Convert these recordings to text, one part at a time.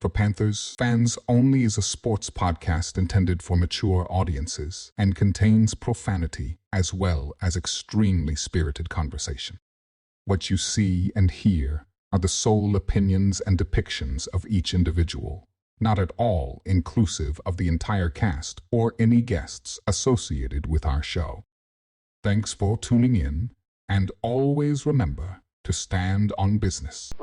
For Panthers Fans Only is a sports podcast intended for mature audiences and contains profanity as well as extremely spirited conversation. What you see and hear are the sole opinions and depictions of each individual, not at all inclusive of the entire cast or any guests associated with our show. Thanks for tuning in, and always remember to stand on business.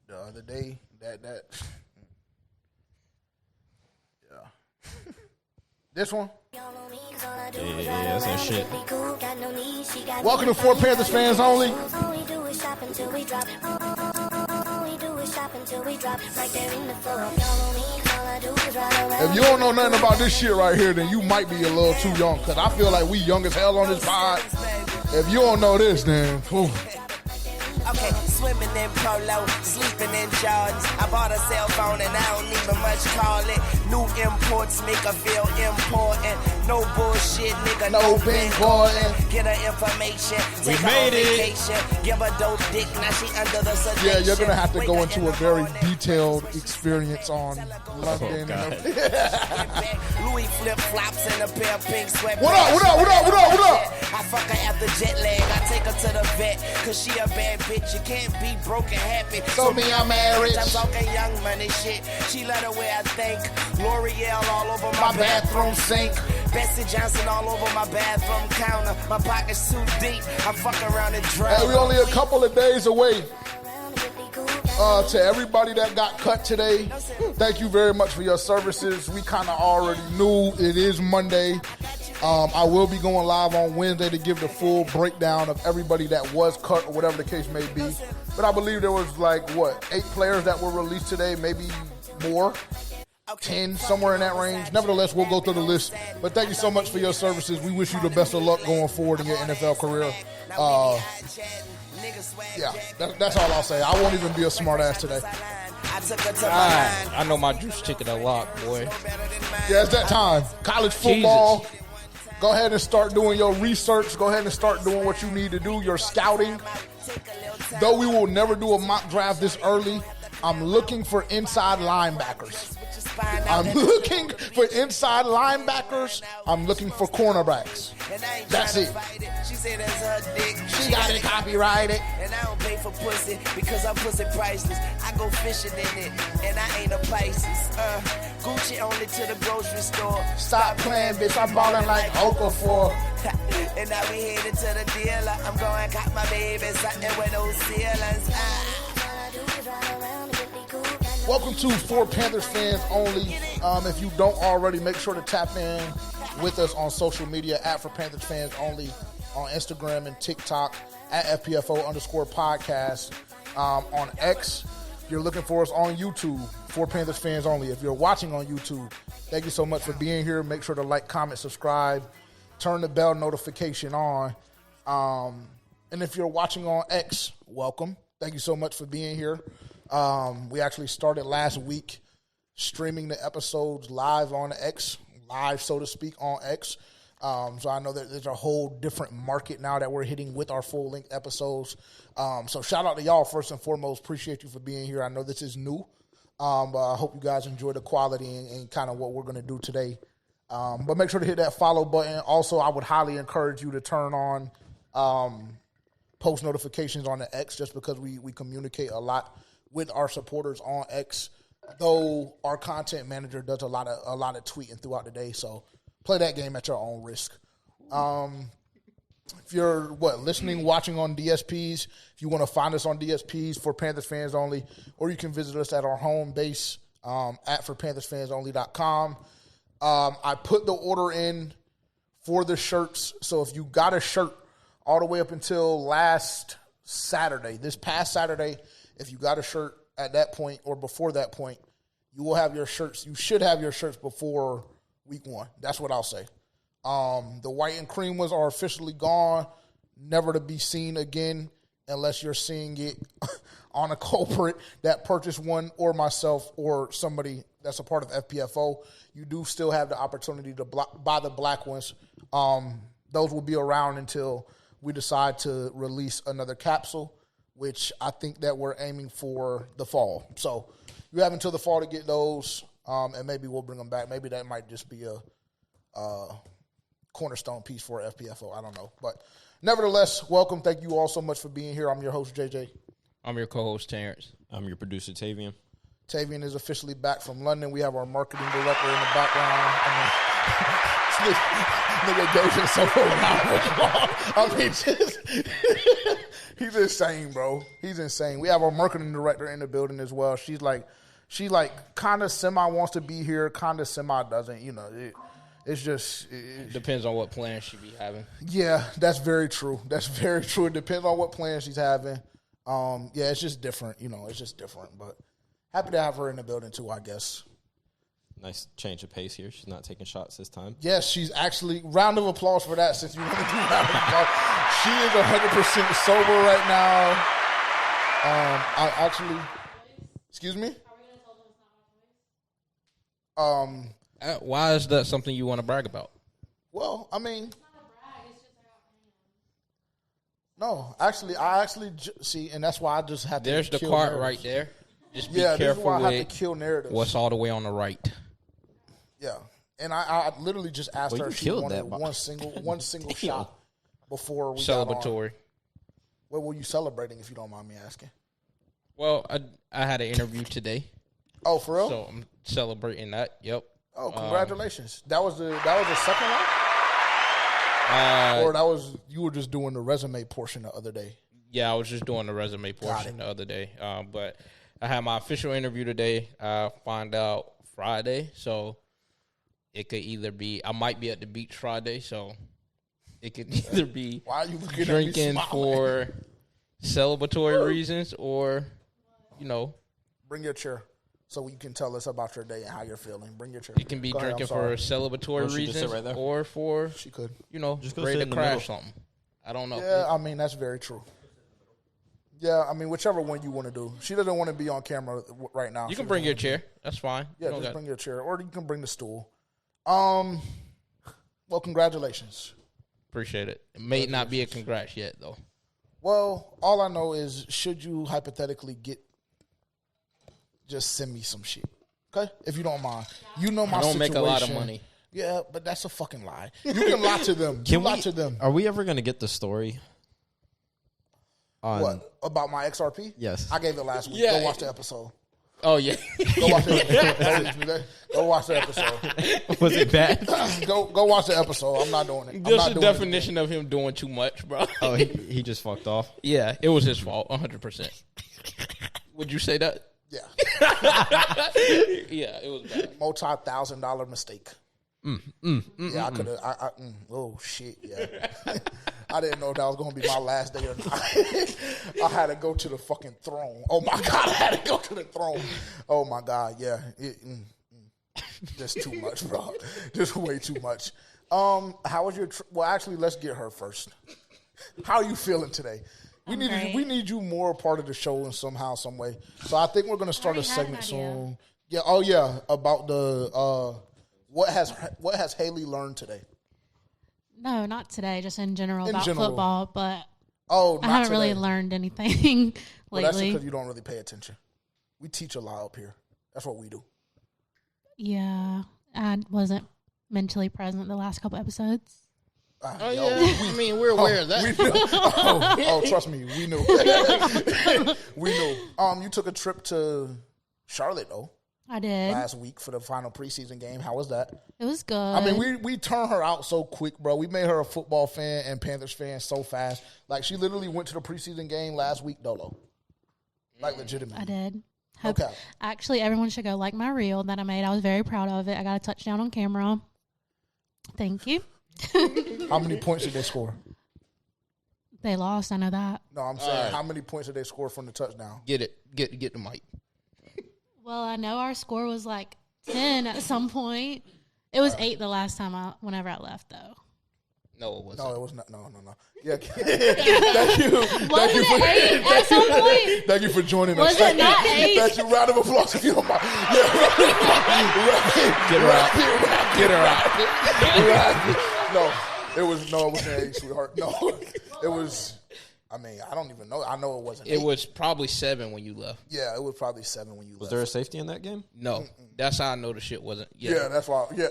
The other day, yeah. This one? Yeah, that's that shit. Welcome to For Panthers Fans Only. If you don't know nothing about this shit right here, then you might be a little too young, because I feel like we young as hell on this pod. If you don't know this, then... Ooh. Okay, swimming in polo, sleeping in Jordans. I bought a cell phone and I don't even much call it. New imports make her feel important. No bullshit, nigga, no been boiling. Get her information, take her on vacation. Give her dope dick, now she under the sedation. Yeah, you're going to have to go into a very detailed experience on London. Louis flip-flops and a pair of pink sweatpants. What up? I fuck her after jet lag, I take her to the vet, cause she a bad bitch. You can't be broke and happy. So me, I'm married. I'm talking young money shit. She let her wear, I think. L'Oreal all over my bathroom sink. Bessie Johnson all over my bathroom counter. My pockets too deep. I fuck around and drown. Hey, we only a couple of days away. To everybody that got cut today, thank you very much for your services. We kind of already knew it is Monday. I will be going live on Wednesday to give the full breakdown of everybody that was cut or whatever the case may be. But I believe there was 8 players that were released today, maybe more, 10, somewhere in that range. Nevertheless, we'll go through the list. But thank you so much for your services. We wish you the best of luck going forward in your NFL career. Yeah, that's all I'll say. I won't even be a smart ass today. I know my juice ticket a lot, boy. Yeah, it's that time. College football. Jesus. Go ahead and start doing your research. Go ahead and start doing what you need to do, your scouting. Though we will never do a mock draft this early, I'm looking for inside linebackers. I'm looking for inside linebackers. I'm looking for cornerbacks. That's it. She said that's her dick. She got it copyrighted. And I don't pay for pussy because I'm pussy priceless. I go fishing in it, and I ain't a Pisces. Gucci only to the grocery store. Stop playing, bitch. I'm balling like Okafor. And now we headed to the dealer. I'm going to cop my baby something with those ceilings. Welcome to For Panthers Fans Only. If you don't already, make sure to tap in with us on social media at For Panthers Fans Only on Instagram and TikTok at FPFO_podcast. On X, if you're looking for us on YouTube, For Panthers Fans Only. If you're watching on YouTube, thank you so much for being here. Make sure to like, comment, subscribe, turn the bell notification on. And if you're watching on X, welcome. Thank you so much for being here. We actually started last week streaming the episodes live on X, live, so to speak, on X. So I know that there's a whole different market now that we're hitting with our full-length episodes. So shout out to y'all first and foremost. Appreciate you for being here. I know this is new, but I hope you guys enjoy the quality and kind of what we're going to do today. But make sure to hit that follow button. Also, I would highly encourage you to turn on post notifications on the X, just because we communicate a lot with our supporters on X, though our content manager does a lot of tweeting throughout the day. So play that game at your own risk. If you're listening, watching on DSPs, if you want to find us on DSPs For Panthers Fans Only, or you can visit us at our home base at forpanthersfansonly.com. I put the order in for the shirts, so if you got a shirt all the way up until last Saturday. This past Saturday, if you got a shirt at that point or before that point, you will have your shirts. You should have your shirts before week 1. That's what I'll say. The white and cream ones are officially gone, never to be seen again unless you're seeing it on a culprit that purchased one or myself or somebody that's a part of FPFO. You do still have the opportunity to buy the black ones. Those will be around until we decide to release another capsule, which I think that we're aiming for the fall. So you have until the fall to get those, and maybe we'll bring them back. Maybe that might just be a cornerstone piece for FPFO. I don't know. But nevertheless, welcome. Thank you all so much for being here. I'm your host, JJ. I'm your co-host, Terrence. I'm your producer, Tavian. Tavian is officially back from London. We have our marketing director in the background. Nigga goes in so I mean, he's insane, bro. He's insane. We have our marketing director in the building as well. She kind of semi wants to be here, kind of semi doesn't. You know, it's just depends on what plans she be having. Yeah, that's very true. That's very true. It depends on what plans she's having. Yeah, it's just different. You know, it's just different. But happy to have her in the building too, I guess. Nice change of pace here. She's not taking shots this time. Yes, she's actually, round of applause for that since you want to do round of applause. She is 100% sober right now. I actually, excuse me? Why is that something you want to brag about? Well, I mean, no, actually, see, and that's why I just had to There's the kill cart narratives. right there. Just be Yeah, this is careful why I have with to kill narratives. what's all the way on the right. Yeah, and I literally just asked Well, her you if she killed wanted that box. one single shot before we Celebratory. got on. What were you celebrating, if you don't mind me asking? Well, I had an interview today, Oh, for real? so I'm celebrating that. Yep. Oh, congratulations! That was the second one, or that was you were just doing the resume portion the other day. Yeah, I was just doing the resume portion the other day. But I had my official interview today. I find out Friday, so it could either be I might be at the beach Friday, so it could either be Why are you looking drinking at me for celebratory reasons, or Bring your chair so you can tell us about your day and how you're feeling. Bring your chair. it can be Go ahead, I'm drinking sorry. for celebratory she just sit reasons, right there? or for She could. Just go ready sit to in the crash middle. something. I don't know. Yeah, I mean that's very true. Yeah, I mean whichever one you want to do. She doesn't want to be on camera right now. You She can doesn't bring your wanna be- chair. That's fine. Yeah, You don't just got- bring your chair, or you can bring the stool. Well, congratulations. Appreciate it. It may not be a congrats yet, though. Well, all I know is, should you hypothetically just send me some shit, okay? If you don't mind, you know my I don't situation. make a lot of money. Yeah, but that's a fucking lie. You can lie to them. You lie to them. Are we ever going to get the story? What about my XRP? Yes. I gave it last week. Yeah. Go watch the episode. Oh yeah. Go watch the Go watch the episode. Was it bad? Go watch the episode. I'm not doing it. I'm Just not the doing definition of him doing too much, bro. Oh, he just fucked off. Yeah, it was his fault, 100%. Would you say that? Yeah, Yeah, it was bad. multi-$1,000 mistake. Yeah, I could have. Oh shit! Yeah, I didn't know that was gonna be my last day or not. I had to go to the fucking throne. Oh my god, I had to go to the throne. Oh my god, yeah. Just too much, bro. Just way too much. How was your? Well, actually, let's get her first. How are you feeling today? We need you more a part of the show in somehow, some way. So I think we're gonna start a segment soon. Yeah. Oh yeah. About the what has Haley learned today? No, not today. Just in general In about general. football. But Oh, I not haven't today. really learned anything Well, that's lately. because you don't really pay attention. We teach a lot up here. That's what we do. Yeah, I wasn't mentally present the last couple episodes. Oh yeah. I mean, we're aware of that. We knew. Oh, trust me, we knew. We knew. You took a trip to Charlotte though I did. last week for the final preseason game. How was that? It was good. I mean, we turned her out so quick, bro. We made her a football fan and Panthers fan so fast. Like she literally went to the preseason game last week, Dolo. Like legitimately. I did. Hope, Okay. Actually, everyone should go like my reel that I made. I was very proud of it. I got a touchdown on camera. Thank you. How many points did they score? They lost. I know that. No, I'm saying how many points did they score from the touchdown? Get it. Get the mic. Well, I know our score was like 10 at some point. It was 8 the last time whenever I left, though. No, it wasn't. No, it was not. No. Yeah. Thank you. Wasn't it 8 at some point? Thank you for joining us. Was it not 8? Thank you. Round of applause if you don't mind. Yeah. Get her out. No, it wasn't 8, sweetheart. No, it was. I mean, I don't even know. I know it wasn't 8. It was probably 7 when you left. Yeah, it was probably 7 when you left. Was there a safety in that game? No. That's how I know the shit wasn't. Yeah, that's why. Yeah.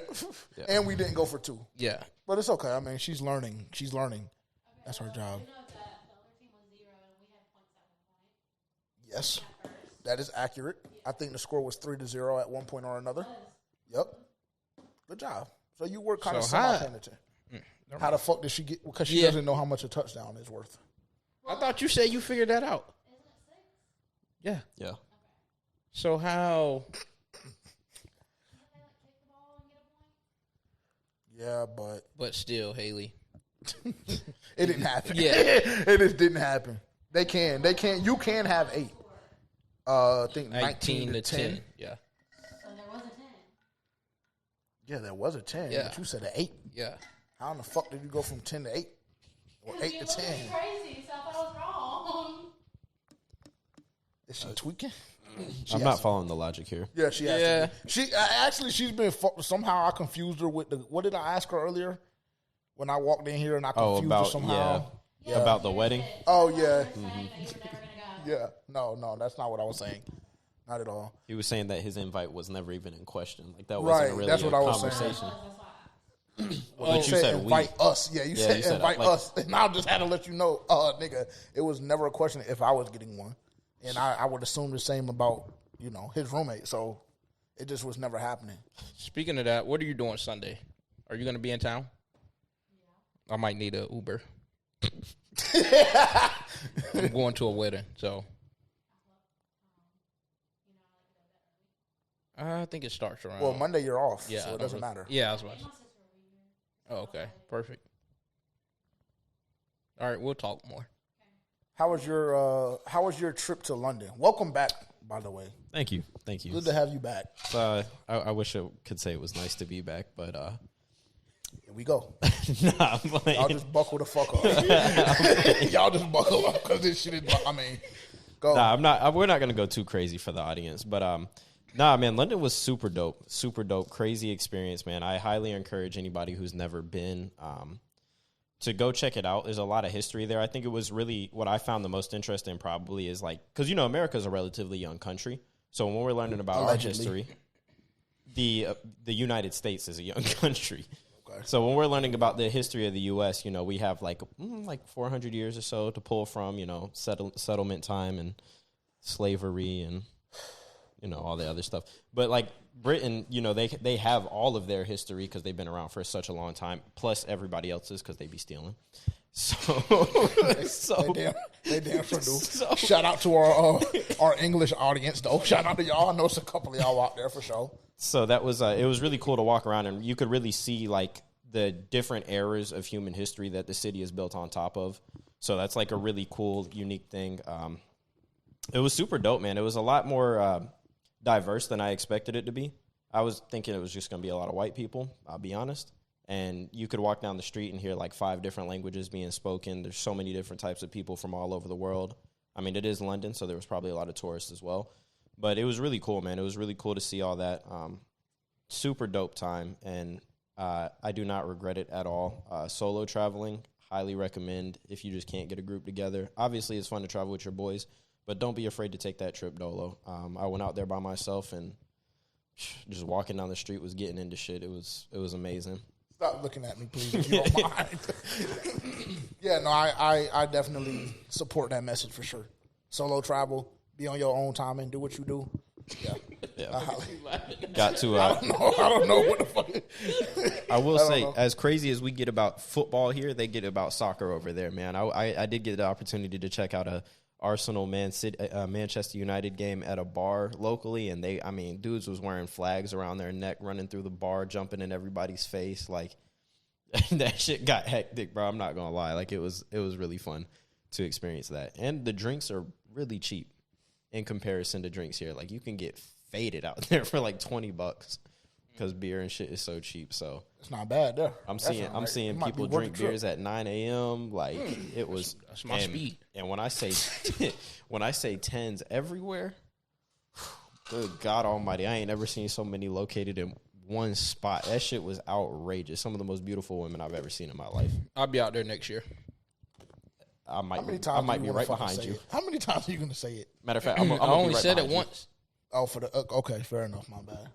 And we didn't go for 2. Yeah. But it's okay. I mean, she's learning. That's her job. Yes, that is accurate. I think the score was 3-0 at one point or another. Yep. Good job. So you were kind of semi-penitent. How the fuck did she get? Because she doesn't know how much a touchdown is worth. I thought you said you figured that out. Yeah. Yeah. So how? Yeah, but still, Haley. It didn't happen. Yeah. It just didn't happen. They can. You can have 8. I think 19 to 10. Yeah. So there was a 10. Yeah, there was a 10. Yeah. But you said an 8. Yeah. How in the fuck did you go from 10 to 8? Or 8 to 10? Crazy, so I thought I was wrong. Is she tweaking? I'm not following the logic here. Yeah, she has to be. She's been somehow I confused her with what did I ask her earlier when I walked in here and I confused her somehow? Yeah. About the wedding? Oh, yeah. Mm-hmm. Yeah. No, that's not what I was saying. Not at all. He was saying that his invite was never even in question. Like, that wasn't really that's a what I was conversation. Well, you said invite us. Yeah, you said invite like, us. And I just had to let you know, nigga, it was never a question if I was getting one. And I would assume the same about, his roommate. So it just was never happening. Speaking of that, what are you doing Sunday? Are you going to be in town? Yeah. I might need an Uber. I'm going to a wedding, so. I think it starts around. Well, Monday you're off, yeah, so it doesn't matter. Yeah, I was about to say. Oh, okay. Perfect. All right, we'll talk more. How was your trip to London? Welcome back, by the way. Thank you. Good to have you back. I wish I could say it was nice to be back, but here we go. Nah, I'm playing. Y'all just buckle the fuck up. Y'all just buckle up because this shit is. Go. Nah, I'm not. We're not gonna go too crazy for the audience, but nah, man, London was super dope, crazy experience, man. I highly encourage anybody who's never been to go check it out. There's a lot of history there. I think it was really what I found the most interesting probably is because America is a relatively young country, so when we're learning about our history, the United States is a young country. Okay. So when we're learning about the history of the U.S., we have like 400 years or so to pull from, settlement time and slavery and all the other stuff. But like Britain, they have all of their history because they've been around for such a long time, plus everybody else's because they be stealing. So, they damn sure do. So, shout out to our English audience, though. Shout out to y'all. I know it's a couple of y'all out there for sure. So that was it was really cool to walk around, and you could really see like the different eras of human history that the city is built on top of. So that's like a really cool, unique thing. It was super dope, man. It was a lot more diverse than I expected it to be. I was thinking it was just going to be a lot of white people, I'll be honest. And you could walk down the street and hear like 5 different languages being spoken. There's so many different types of people from all over the world. I mean, it is London, so there was probably a lot of tourists as well. But it was really cool, man. It was really cool to see all that. Super dope time, and I do not regret it at all. Solo traveling, highly recommend if you just can't get a group together. Obviously, it's fun to travel with your boys, but don't be afraid to take that trip dolo. I went out there by myself, and just walking down the street was getting into shit. It was amazing. Stop looking at me, please, if you don't mind. Yeah, no, I definitely support that message for sure. Solo travel, be on your own time and do what you do. Yeah. Got to. I don't know what the fuck. I will say, as crazy as we get about football here, they get about soccer over there, man. I did get the opportunity to check out a Arsenal Manchester United game at a bar locally, and dudes was wearing flags around their neck, running through the bar, jumping in everybody's face. Like, that shit got hectic, bro. I'm not gonna lie. Like, it was really fun. to experience that. And the drinks are really cheap in comparison to drinks here. Like, you can get faded out there for like $20 because beer and shit is so cheap. So it's not bad there. I'm seeing people drink beers at 9 a.m. Like, it was that's my speed. And when I say when I say 10s everywhere, good God Almighty, I ain't never seen so many located in one spot. That shit was outrageous. Some of the most beautiful women I've ever seen in my life. I'll be out there next year. I might be right behind you. How many times are you going to say it? Matter of fact, I only said it once. Oh, okay, fair enough. My bad.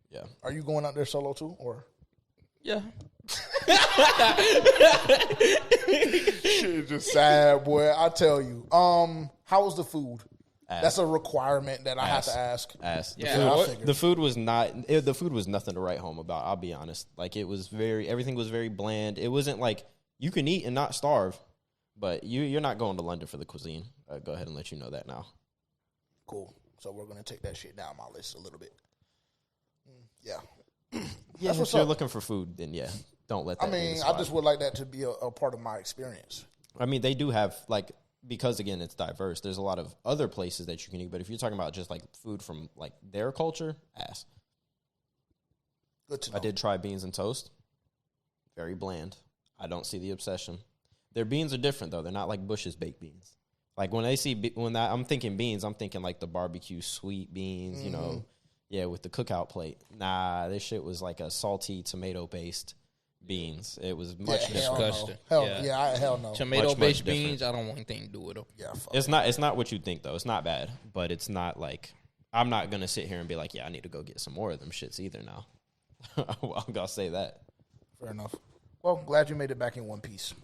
Yeah. Are you going out there solo too, or? Yeah. Shit is just sad, boy. I tell you. How was the food? Ass. That's a requirement that I have to ask. The food was the food was nothing to write home about. I'll be honest. Like, everything was very bland. It wasn't like you can eat and not starve, but you're not going to London for the cuisine. I'll go ahead and let you know that now. Cool. So we're gonna take that shit down my list a little bit. Yeah. Yeah, if you're looking for food, then yeah, don't let that. I just would like that to be a part of my experience. I mean, they do have, like, because again, it's diverse. There's a lot of other places that you can eat, but if you're talking about just like food from like their culture, ass. Good to know. I did try beans and toast. Very bland. I don't see the obsession. Their beans are different though. They're not like Bush's baked beans. Like, when I'm thinking beans, I'm thinking like the barbecue sweet beans, you know. Yeah, with the cookout plate. Nah, this shit was like a salty tomato-based beans. It was much disgusting. Hell no. Tomato-based beans, I don't want anything to do with them. Yeah, it's not what you think, though. It's not bad, but it's not like, I'm not going to sit here and be like, yeah, I need to go get some more of them shits either now. I'm going to say that. Fair enough. Well, glad you made it back in one piece.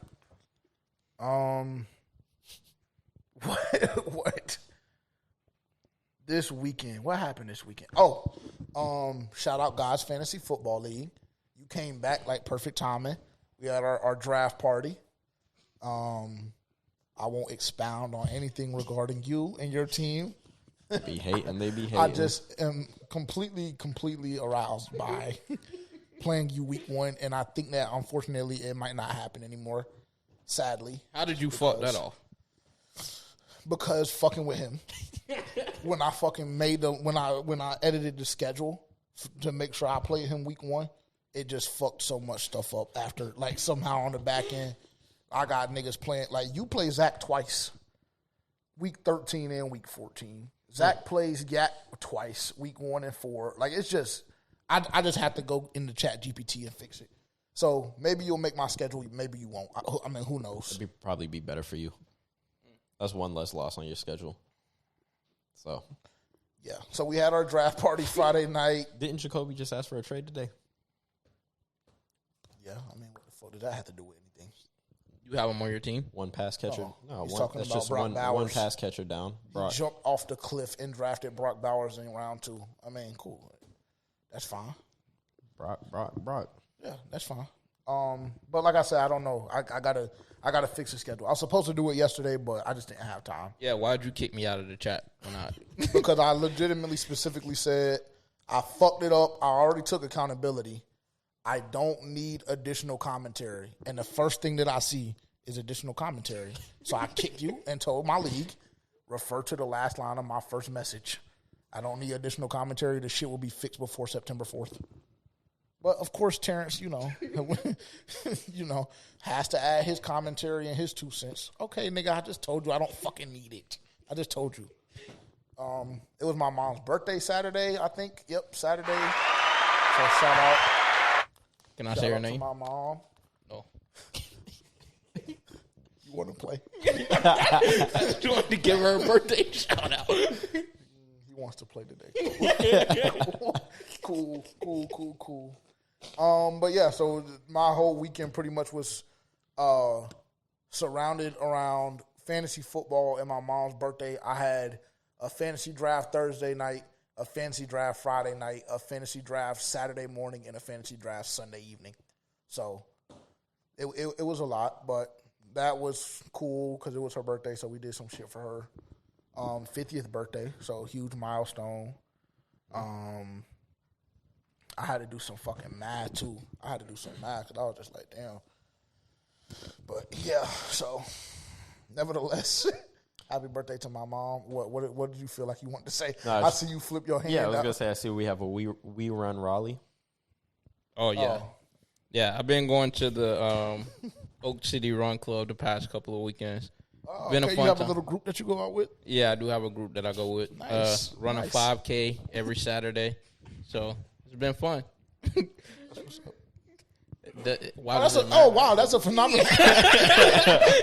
What? This weekend, what happened this weekend? Shout out God's Fantasy Football League. You came back like perfect timing. We had our draft party. I won't expound on anything regarding you and your team. They be hating. I just am completely aroused by playing you week one, and I think that unfortunately it might not happen anymore. Sadly. How did you fuck that off? Because fucking with him. When I fucking when I edited the schedule to make sure I played him week one, it just fucked so much stuff up after, like, somehow on the back end, I got niggas playing, like, you play Zach twice, week 13 and week 14. Zach plays Yak twice, week 1 and 4. Like, it's just, I just have to go into Chat GPT and fix it. So maybe you'll make my schedule, maybe you won't. I mean, who knows? It'd probably be better for you. That's one less loss on your schedule. So, yeah. So we had our draft party Friday night. Didn't Jacoby just ask for a trade today? Yeah. I mean, what the fuck did that have to do with anything? You have him on your team? One pass catcher? No, that's just one pass catcher down. He jumped off the cliff and drafted Brock Bowers in round 2. I mean, cool. That's fine. Brock. Yeah, that's fine. But like I said, I don't know. I gotta fix the schedule. I was supposed to do it yesterday, but I just didn't have time. Yeah, why'd you kick me out of the chat when Because I legitimately specifically said I fucked it up. I already took accountability. I don't need additional commentary. And the first thing that I see is additional commentary. So I kicked you and told my league, refer to the last line of my first message. I don't need additional commentary. The shit will be fixed before September 4th. But of course, Terrence, has to add his commentary and his 2 cents. Okay, nigga, I just told you I don't fucking need it. I just told you. It was my mom's birthday Saturday, I think. Yep, Saturday. So shout out. Can I say her name? To my mom. No. You want to play? I just wanted to give her a birthday shout out. He wants to play today. Cool. But yeah, so my whole weekend pretty much was surrounded around fantasy football and my mom's birthday. I had a fantasy draft Thursday night, a fantasy draft Friday night, a fantasy draft Saturday morning, and a fantasy draft Sunday evening. So it was a lot, but that was cool because it was her birthday, so we did some shit for her. 50th birthday, so huge milestone. I had to do some fucking math, too. I had to do some math because I was just like, damn. But, yeah, so Nevertheless, happy birthday to my mom. What did you feel like you wanted to say? No, I see you flip your hand. Yeah, I was gonna say. I see we have a we run Raleigh. Oh yeah, yeah. I've been going to the Oak City Run Club the past couple of weekends. Oh, Been a okay. fun You have time. a little group that you go out with? Yeah, I do have a group that I go with. Nice. Running 5K every Saturday, so it's been fun. Wow, that's a phenomenal.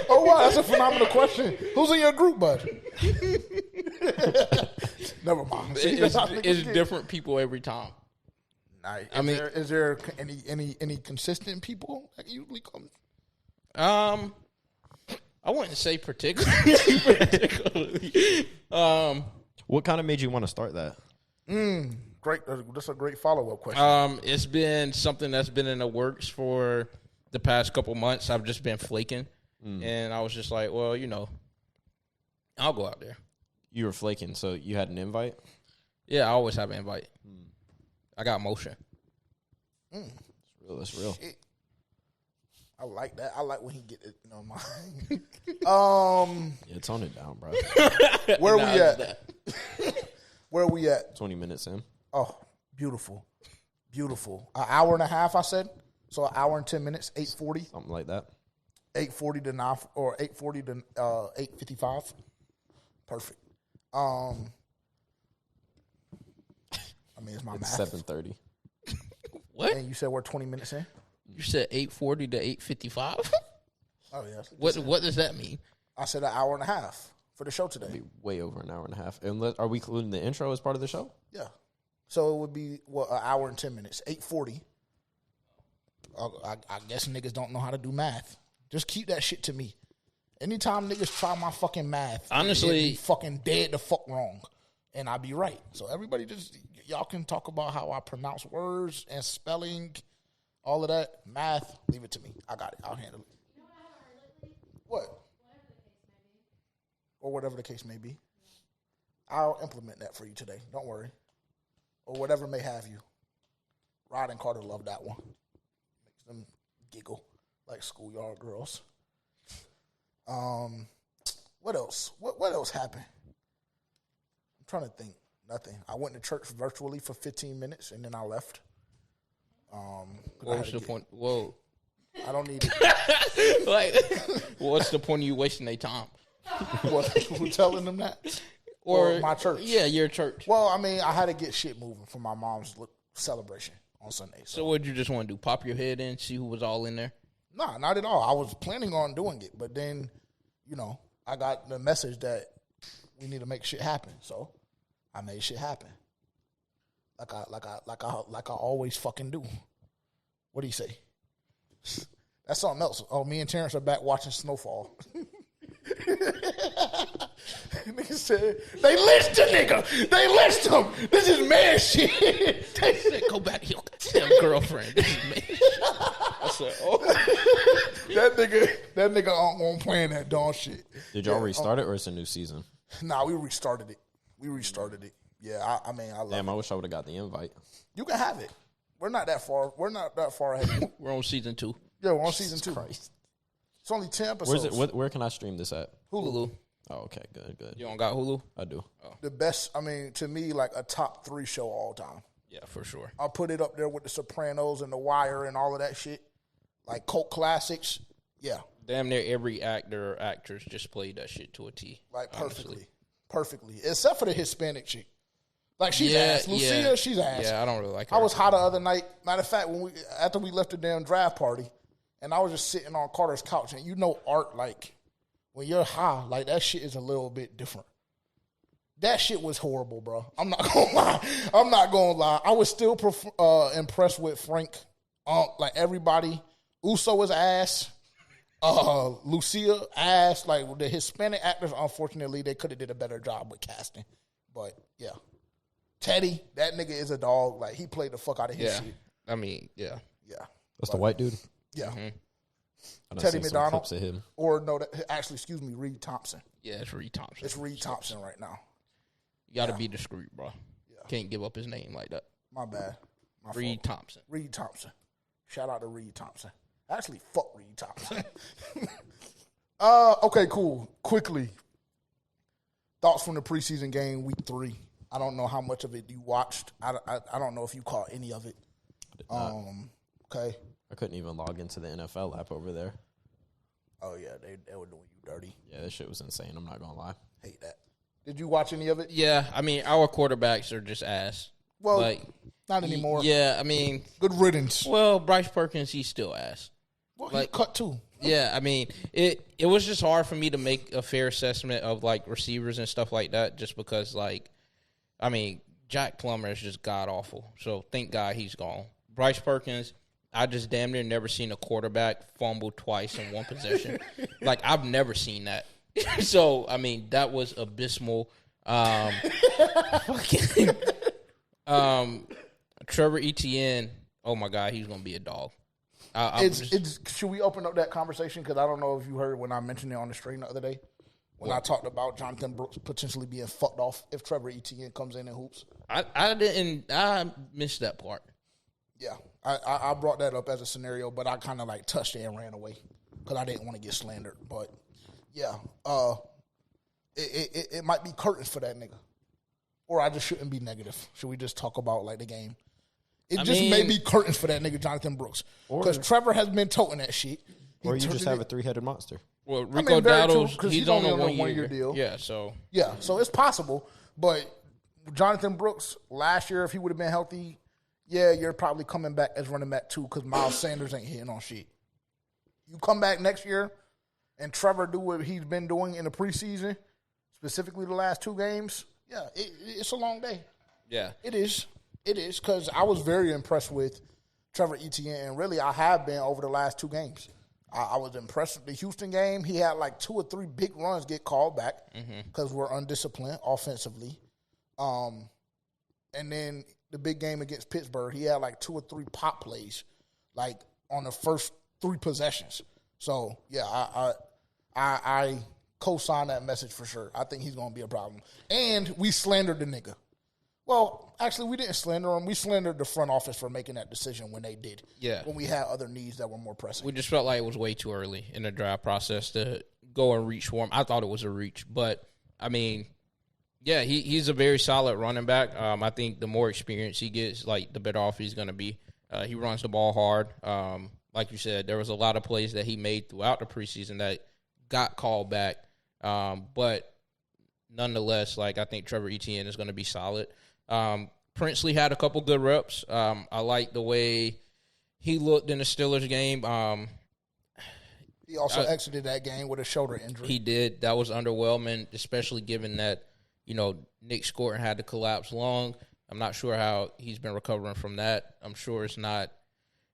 Oh wow, that's a phenomenal question. Who's in your group, bud? Never mind. See, It's different people every time. Nice. I mean, is there any consistent people that usually come? I wouldn't say particularly. What kind of made you want to start that? Great. That's a great follow-up question. It's been something that's been in the works for the past couple months. I've just been flaking, and I was just like, well, I'll go out there. You were flaking, so you had an invite? Yeah, I always have an invite. I got motion. That's real. Shit. I like that. I like when he get it. Yeah, tone it down, bro. Where we at? Where we at? 20 minutes in. Oh, beautiful. Beautiful. An hour and a half, I said. So an hour and 10 minutes, 8:40. Something like that. 8:40 to 9 or 8:40 to 8:55. Perfect. I mean, it's my It's math. 7:30. What? And you said we're 20 minutes in? You said 8:40 to 8:55? Oh, yes. What does that mean? I said an hour and a half for the show today. Be way over an hour and a half. Are we including the intro as part of the show? Yeah. So it would be, an hour and 10 minutes. 8:40. I guess niggas don't know how to do math. Just keep that shit to me. Anytime niggas try my fucking math, Honestly, it be fucking dead the fuck wrong. And I be right. So everybody y'all can talk about how I pronounce words and spelling, all of that. Math, leave it to me. I got it. I'll handle it. What? Or whatever the case may be. I'll implement that for you today. Don't worry. Or whatever may have you. Rod and Carter love that one. Makes them giggle like schoolyard girls. What else? What else happened? I'm trying to think. Nothing. I went to church virtually for 15 minutes and then I left. What was the point? Whoa. I don't need it. Like, what's the point of you wasting their time? What, who telling them that? Or my church? Yeah, your church. Well, I mean, I had to get shit moving for my mom's celebration on Sunday. So what did you just want to do? Pop your head in, see who was all in there? Nah, not at all. I was planning on doing it, but then, I got the message that we need to make shit happen. So I made shit happen. Like I always fucking do. What do you say? That's something else. Oh, me and Terrence are back watching Snowfall. Nigga said, they lynched the nigga. They lynched him. This is man shit. They said, go back to your goddamn girlfriend. This is me. I said, oh. That nigga won't playing that dog shit. Did y'all restart it or it's a new season? Nah, we restarted it. Yeah, I mean, I love it. Damn, I wish I would have got the invite. You can have it. We're not that far ahead. We're on season 2. Yeah, we're on season 2. Christ. It's only 10 episodes. Where's it? Where can I stream this at? Hulu. Oh, okay, good. You don't got Hulu? I do. The best, I mean, to me, like a top 3 show all time. Yeah, for sure. I'll put it up there with The Sopranos and The Wire and all of that shit. Like cult classics. Yeah. Damn near every actor or actress just played that shit to a T. Like honestly. Perfectly. Except for the Hispanic chick. Like she's ass. Lucia, she's ass. Yeah, I don't really like her. I was hot the other night. Matter of fact, after we left the damn draft party, and I was just sitting on Carter's couch, and Art, like, when you're high, like, that shit is a little bit different. That shit was horrible, bro. I'm not gonna lie. I was still impressed with Frank. Like, everybody. Uso was ass. Lucia ass. Like, the Hispanic actors, unfortunately, they could have did a better job with casting. But, yeah. Teddy, that nigga is a dog. Like, he played the fuck out of his shit. I mean, yeah. Yeah. That's the white dude? Yeah. I done Teddy seen some McDonald. clips of him. Or, no, excuse me, Reed Thompson. Yeah, it's Reed Thompson. It's Reed Thompson right now. You got to be discreet, bro. Yeah. Can't give up his name like that. My bad. Reed Thompson. Reed Thompson. Shout out to Reed Thompson. Actually, fuck Reed Thompson. Okay, cool. Quickly, thoughts from the preseason game, week 3. I don't know how much of it you watched. I don't know if you caught any of it. Okay. I couldn't even log into the NFL app over there. Oh, yeah, they were doing you dirty. Yeah, this shit was insane. I'm not going to lie. Hate that. Did you watch any of it? Yeah, I mean, our quarterbacks are just ass. Well, like, not anymore. Yeah, I mean. Good riddance. Well, Bryce Perkins, he's still ass. Well, like, he cut too. Yeah, I mean, it was just hard for me to make a fair assessment of, like, receivers and stuff like that just because, like, I mean, Jack Plummer is just god-awful. So, thank God he's gone. Bryce Perkins, I just damn near never seen a quarterback fumble twice in one possession. Like, I've never seen that. So, I mean, that was abysmal. Trevor Etienne, oh, my God, he's going to be a dog. Should we open up that conversation? Because I don't know if you heard when I mentioned it on the stream the other day. When I talked about Jonathan Brooks potentially being fucked off if Trevor Etienne comes in and hoops. I missed that part. Yeah, I brought that up as a scenario, but I kind of like touched it and ran away because I didn't want to get slandered. But yeah, it might be curtains for that nigga, or I just shouldn't be negative. Should we just talk about like the game? It may be curtains for that nigga Jonathan Brooks because Trevor has been toting that shit. Or you just have a 3-headed monster. Well, Rico Dowdle, he's on a 1 year deal. Yeah, so it's possible. But Jonathan Brooks last year, if he would have been healthy, yeah, you're probably coming back as running back 2 because Miles Sanders ain't hitting on shit. You come back next year and Trevor do what he's been doing in the preseason, specifically the last 2 games. Yeah, it's a long day. Yeah, it is. It is because I was very impressed with Trevor Etienne, and really I have been over the last 2 games. I was impressed with the Houston game. He had like 2 or 3 big runs get called back because we're undisciplined offensively. And then the big game against Pittsburgh, he had like 2 or 3 pop plays, like on the first 3 possessions. So yeah, I co-sign that message for sure. I think he's going to be a problem. And we slandered the nigga. Well, actually, we didn't slander him. We slandered the front office for making that decision when they did. Yeah. When we had other needs that were more pressing. We just felt like it was way too early in the draft process to go and reach for him. I thought it was a reach. But, I mean, yeah, he's a very solid running back. I think the more experience he gets, like, the better off he's going to be. He runs the ball hard. Like you said, there was a lot of plays that he made throughout the preseason that got called back. But, nonetheless, like, I think Trevor Etienne is going to be solid. Princely had a couple good reps. I like the way he looked in the Steelers game. He also exited that game with a shoulder injury. He did. That was underwhelming, especially given that, you know, Nick Scourton had to collapse lung. I'm not sure how he's been recovering from that. I'm sure it's not.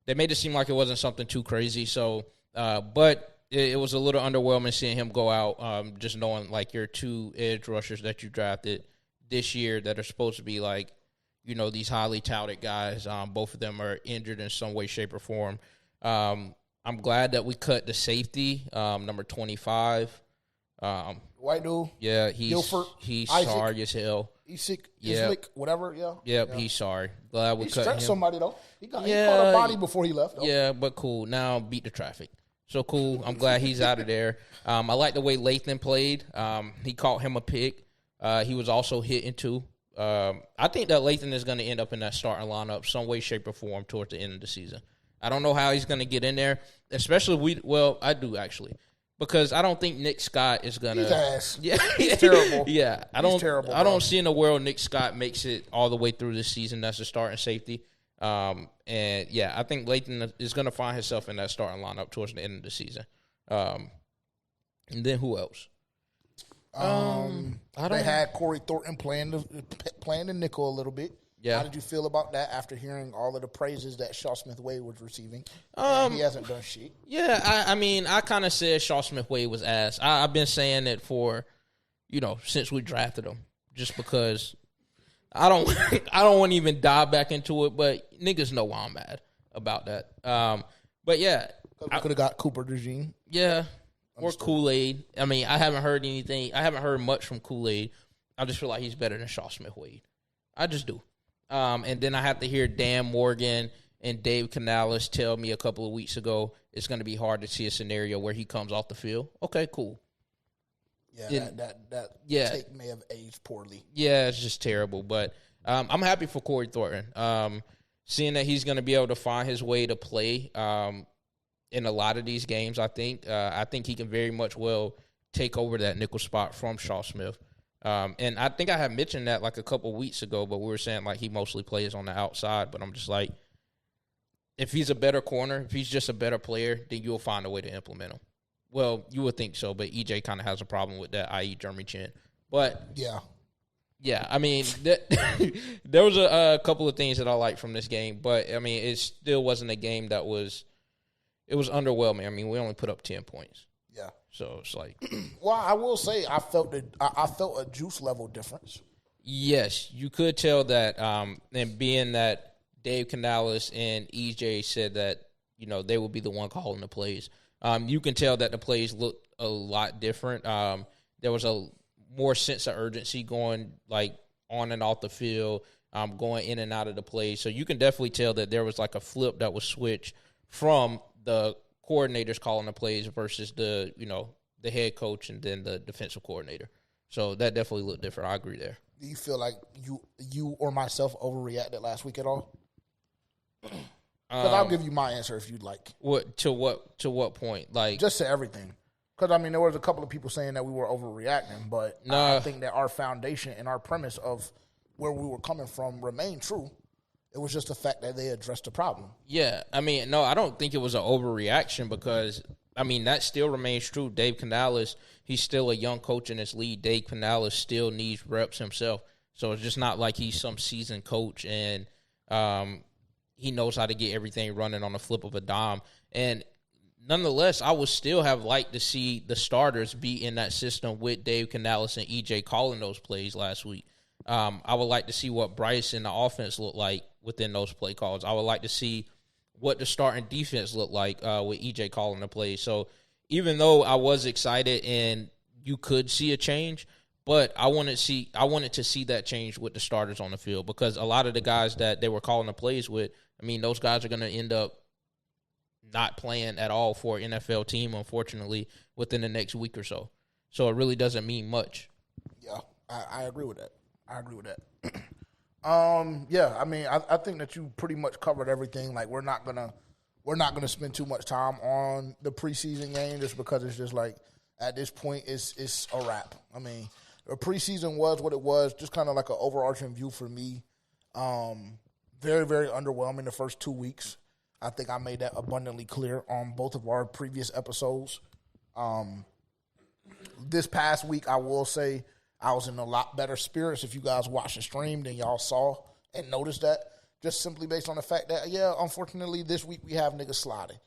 They made it seem like it wasn't something too crazy. So, but it was a little underwhelming seeing him go out, just knowing, like, your 2 edge rushers that you drafted this year that are supposed to be like, you know, these highly touted guys. Both of them are injured in some way, shape, or form. I'm glad that we cut the safety, number 25. White dude. Yeah, he's sorry as hell. Islick, whatever, yeah. Yep, he's sorry. Glad we cut him. Somebody, though. He caught a body before he left, though. Yeah, but cool. Now beat the traffic. So cool. I'm glad he's out of there. I like the way Lathan played. He caught him a pick. He was also hitting too. I think that Lathan is going to end up in that starting lineup some way, shape, or form towards the end of the season. I don't know how he's going to get in there, especially I do actually, because I don't think Nick Scott is going to. He's ass. Yeah, he's terrible. Yeah, I don't see in the world Nick Scott makes it all the way through this season. That's a starting safety. And yeah, I think Lathan is going to find himself in that starting lineup towards the end of the season. And then who else? They had Corey Thornton playing the nickel a little bit. Yeah. How did you feel about that after hearing all of the praises that Shaw Smith-Wade was receiving? He hasn't done shit. Yeah, I mean, I kind of said Shaw Smith-Wade was ass. I've been saying it for, you know, since we drafted him, just because I don't want to even dive back into it, but niggas know why I'm mad about that. But yeah, we could have got Cooper DeJean. Yeah. Or Kool-Aid. I mean, I haven't heard anything. I haven't heard much from Kool-Aid. I just feel like he's better than Shaw Smith-Wade. I just do. And then I have to hear Dan Morgan and Dave Canales tell me a couple of weeks ago it's going to be hard to see a scenario where he comes off the field. Okay, cool. Yeah, that take may have aged poorly. Yeah, it's just terrible. But I'm happy for Corey Thornton. Seeing that he's going to be able to find his way to play in a lot of these games, I think he can very much well take over that nickel spot from Shaw Smith. And I think I had mentioned that like a couple weeks ago, but we were saying like he mostly plays on the outside. But I'm just like, if he's a better corner, if he's just a better player, then you'll find a way to implement him. Well, you would think so, but EJ kind of has a problem with that, i.e. Jeremy Chin. But yeah, I mean, there was a couple of things that I liked from this game, but I mean, it still wasn't a game that was underwhelming. I mean, we only put up 10 points. Yeah. So it's like, well, I will say I felt a juice level difference. Yes, you could tell that, and being that Dave Canales and EJ said that, you know, they would be the one calling the plays. You can tell that the plays looked a lot different. There was a more sense of urgency going like on and off the field, going in and out of the plays. So you can definitely tell that there was like a flip that was switched from the coordinators calling the plays versus the head coach and then the defensive coordinator. So that definitely looked different. I agree there. Do you feel like you or myself overreacted last week at all? Because I'll give you my answer if you'd like. To what point? Like just to everything. Because I mean, there was a couple of people saying that we were overreacting, but I think that our foundation and our premise of where we were coming from remained true. It was just the fact that they addressed the problem. Yeah, I mean, no, I don't think it was an overreaction because I mean that still remains true. Dave Canales, he's still a young coach in his league. Dave Canales still needs reps himself, so it's just not like he's some seasoned coach and he knows how to get everything running on the flip of a dime. And nonetheless, I would still have liked to see the starters be in that system with Dave Canales and EJ calling those plays last week. I would like to see what Bryce and the offense look like within those play calls. I would like to see what the starting defense look like with EJ calling the plays. So even though I was excited and you could see a change, but I wanted to see that change with the starters on the field because a lot of the guys that they were calling the plays with, I mean, those guys are going to end up not playing at all for an NFL team, unfortunately, within the next week or so. So it really doesn't mean much. Yeah, I agree with that. Yeah, I mean, I think that you pretty much covered everything. Like, we're not gonna spend too much time on the preseason game just because it's just like at this point it's a wrap. I mean, the preseason was what it was, just kind of like an overarching view for me. Very, very underwhelming the first 2 weeks. I think I made that abundantly clear on both of our previous episodes. This past week, I will say I was in a lot better spirits if you guys watched the stream than y'all saw and noticed that. Just simply based on the fact that, yeah, unfortunately, this week we have niggas sliding.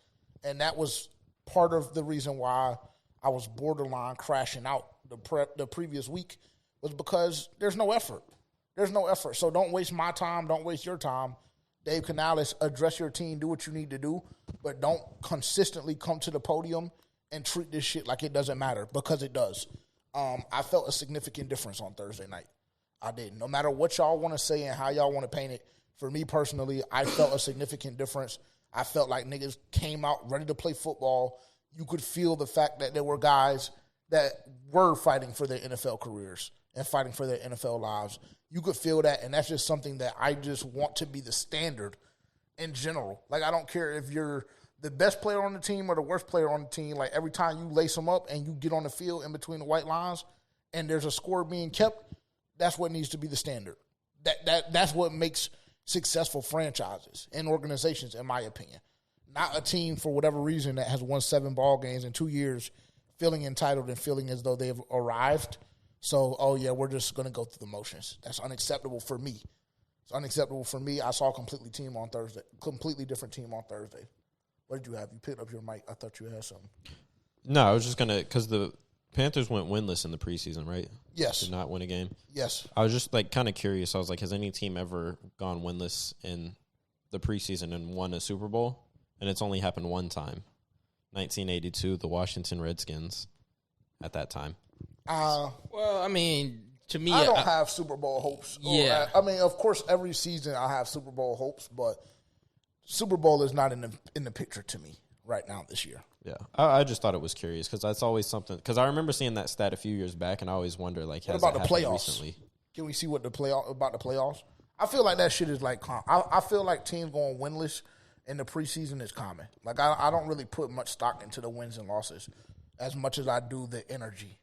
And that was part of the reason why I was borderline crashing out the previous week was because there's no effort. There's no effort. So don't waste my time. Don't waste your time. Dave Canales, address your team, do what you need to do, but don't consistently come to the podium and treat this shit like it doesn't matter because it does. I felt a significant difference on Thursday night. I did. No matter what y'all want to say and how y'all want to paint it, for me personally, I felt a significant difference. I felt like niggas came out ready to play football. You could feel the fact that there were guys that were fighting for their NFL careers and fighting for their NFL lives. You could feel that, and that's just something that I just want to be the standard in general. Like, I don't care if you're the best player on the team or the worst player on the team. Like, every time you lace them up and you get on the field in between the white lines and there's a score being kept, that's what needs to be the standard. That's what makes successful franchises and organizations, in my opinion. Not a team, for whatever reason, that has won 7 ball games in 2 years feeling entitled and feeling as though they've arrived. So, oh, yeah, we're just going to go through the motions. That's unacceptable for me. It's unacceptable for me. I saw a completely different team on Thursday. What did you have? You picked up your mic. I thought you had something. No, I was just going to – because the Panthers went winless in the preseason, right? Yes. Did not win a game? Yes. I was just, like, kind of curious. I was like, has any team ever gone winless in the preseason and won a Super Bowl? And it's only happened one time, 1982, the Washington Redskins at that time. Well, I mean, to me, I don't have Super Bowl hopes. Yeah. I mean, of course, every season I have Super Bowl hopes, but Super Bowl is not in the picture to me. right now this year. Yeah, I just thought it was curious because that's always something. Because I remember seeing that stat a few years back, and I always wonder, like, What has about it the happened playoffs? recently? Can we see what the playoffs? I feel like that shit is like I feel like teams going winless in the preseason is common. Like I don't really put much stock into the wins and losses as much as I do the energy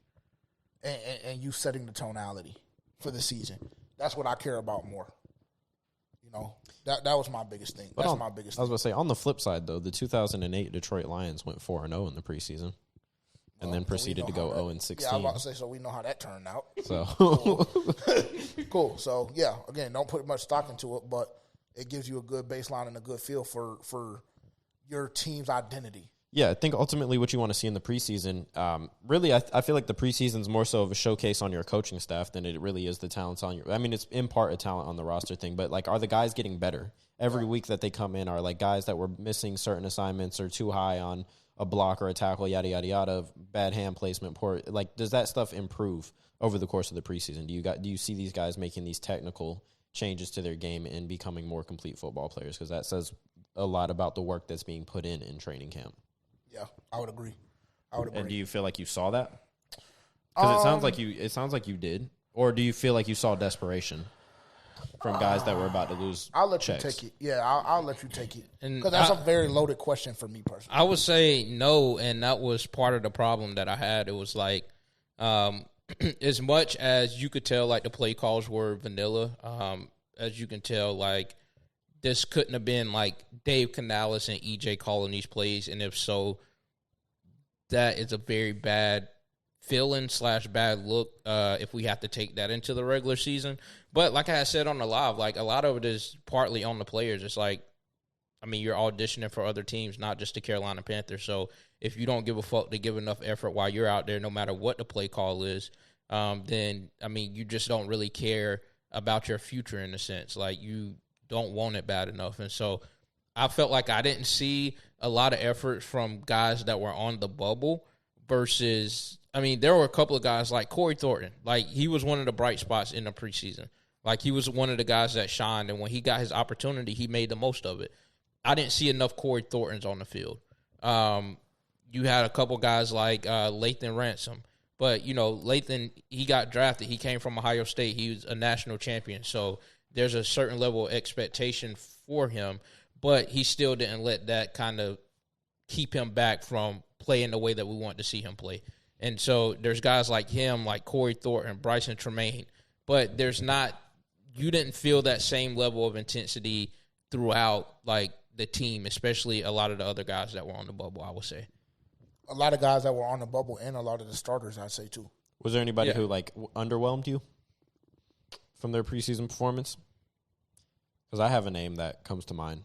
and you setting the tonality for the season. That's what I care about more. You know, that was my biggest thing. That's my biggest thing. I was going to say, on the flip side, though, the 2008 Detroit Lions went 4-0 in the preseason and then proceeded to go 0-16. Yeah, I was about to say, so we know how that turned out. So Cool. So, yeah, again, don't put much stock into it, but it gives you a good baseline and a good feel for your team's identity. Yeah, I think ultimately what you want to see in the preseason, really, I feel like the preseason is more so of a showcase on your coaching staff than it really is the talents on your. I mean, it's in part a talent on the roster thing, but like, are the guys getting better every week that they come in? Are like guys that were missing certain assignments or too high on a block or a tackle, yada yada yada, bad hand placement, poor. Like, does that stuff improve over the course of the preseason? Do you see these guys making these technical changes to their game and becoming more complete football players? Because that says a lot about the work that's being put in training camp. Yeah, I would agree. And do you feel like you saw that? Because it sounds like you did. Or do you feel like you saw desperation from guys that were about to lose? I'll let checks? you take it. Yeah, I'll let you take it. And because that's a very loaded question for me personally. I would say no, and that was part of the problem that I had. It was like, as much as you could tell, like the play calls were vanilla. As you can tell, like this couldn't have been like Dave Canales and EJ calling these plays, and if so, that is a very bad feeling / bad look if we have to take that into the regular season. But like I said on the live, like a lot of it is partly on the players. It's like, I mean, you're auditioning for other teams, not just the Carolina Panthers. So if you don't give a fuck to give enough effort while you're out there, no matter what the play call is, then, I mean, you just don't really care about your future in a sense. Like, you don't want it bad enough. And so I felt like I didn't see a lot of effort from guys that were on the bubble versus, I mean, there were a couple of guys like Corey Thornton. Like, he was one of the bright spots in the preseason. Like, he was one of the guys that shined, and when he got his opportunity, he made the most of it. I didn't see enough Corey Thorntons on the field. You had a couple guys like Lathan Ransom. But, you know, Lathan, he got drafted. He came from Ohio State. He was a national champion. So there's a certain level of expectation for him. But he still didn't let that kind of keep him back from playing the way that we want to see him play. And so there's guys like him, like Corey Thornton, Bryson Tremaine. But there's not – you didn't feel that same level of intensity throughout, like, the team, especially a lot of the other guys that were on the bubble, I would say. A lot of guys that were on the bubble and a lot of the starters, I'd say, too. Was there anybody who, like, underwhelmed you from their preseason performance? Because I have a name that comes to mind.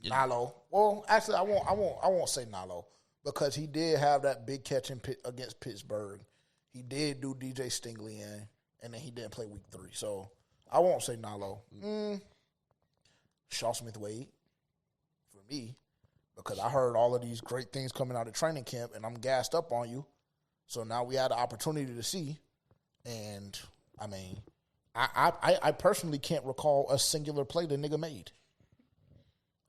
Nalo. Well, actually, I won't say Nalo because he did have that big catch against Pittsburgh. He did do DJ Stingley in, and then he didn't play week 3. So I won't say Nalo. Shaw Smith-Wade for me, because I heard all of these great things coming out of training camp, and I'm gassed up on you. So now we had the opportunity to see, and I mean, I personally can't recall a singular play the nigga made.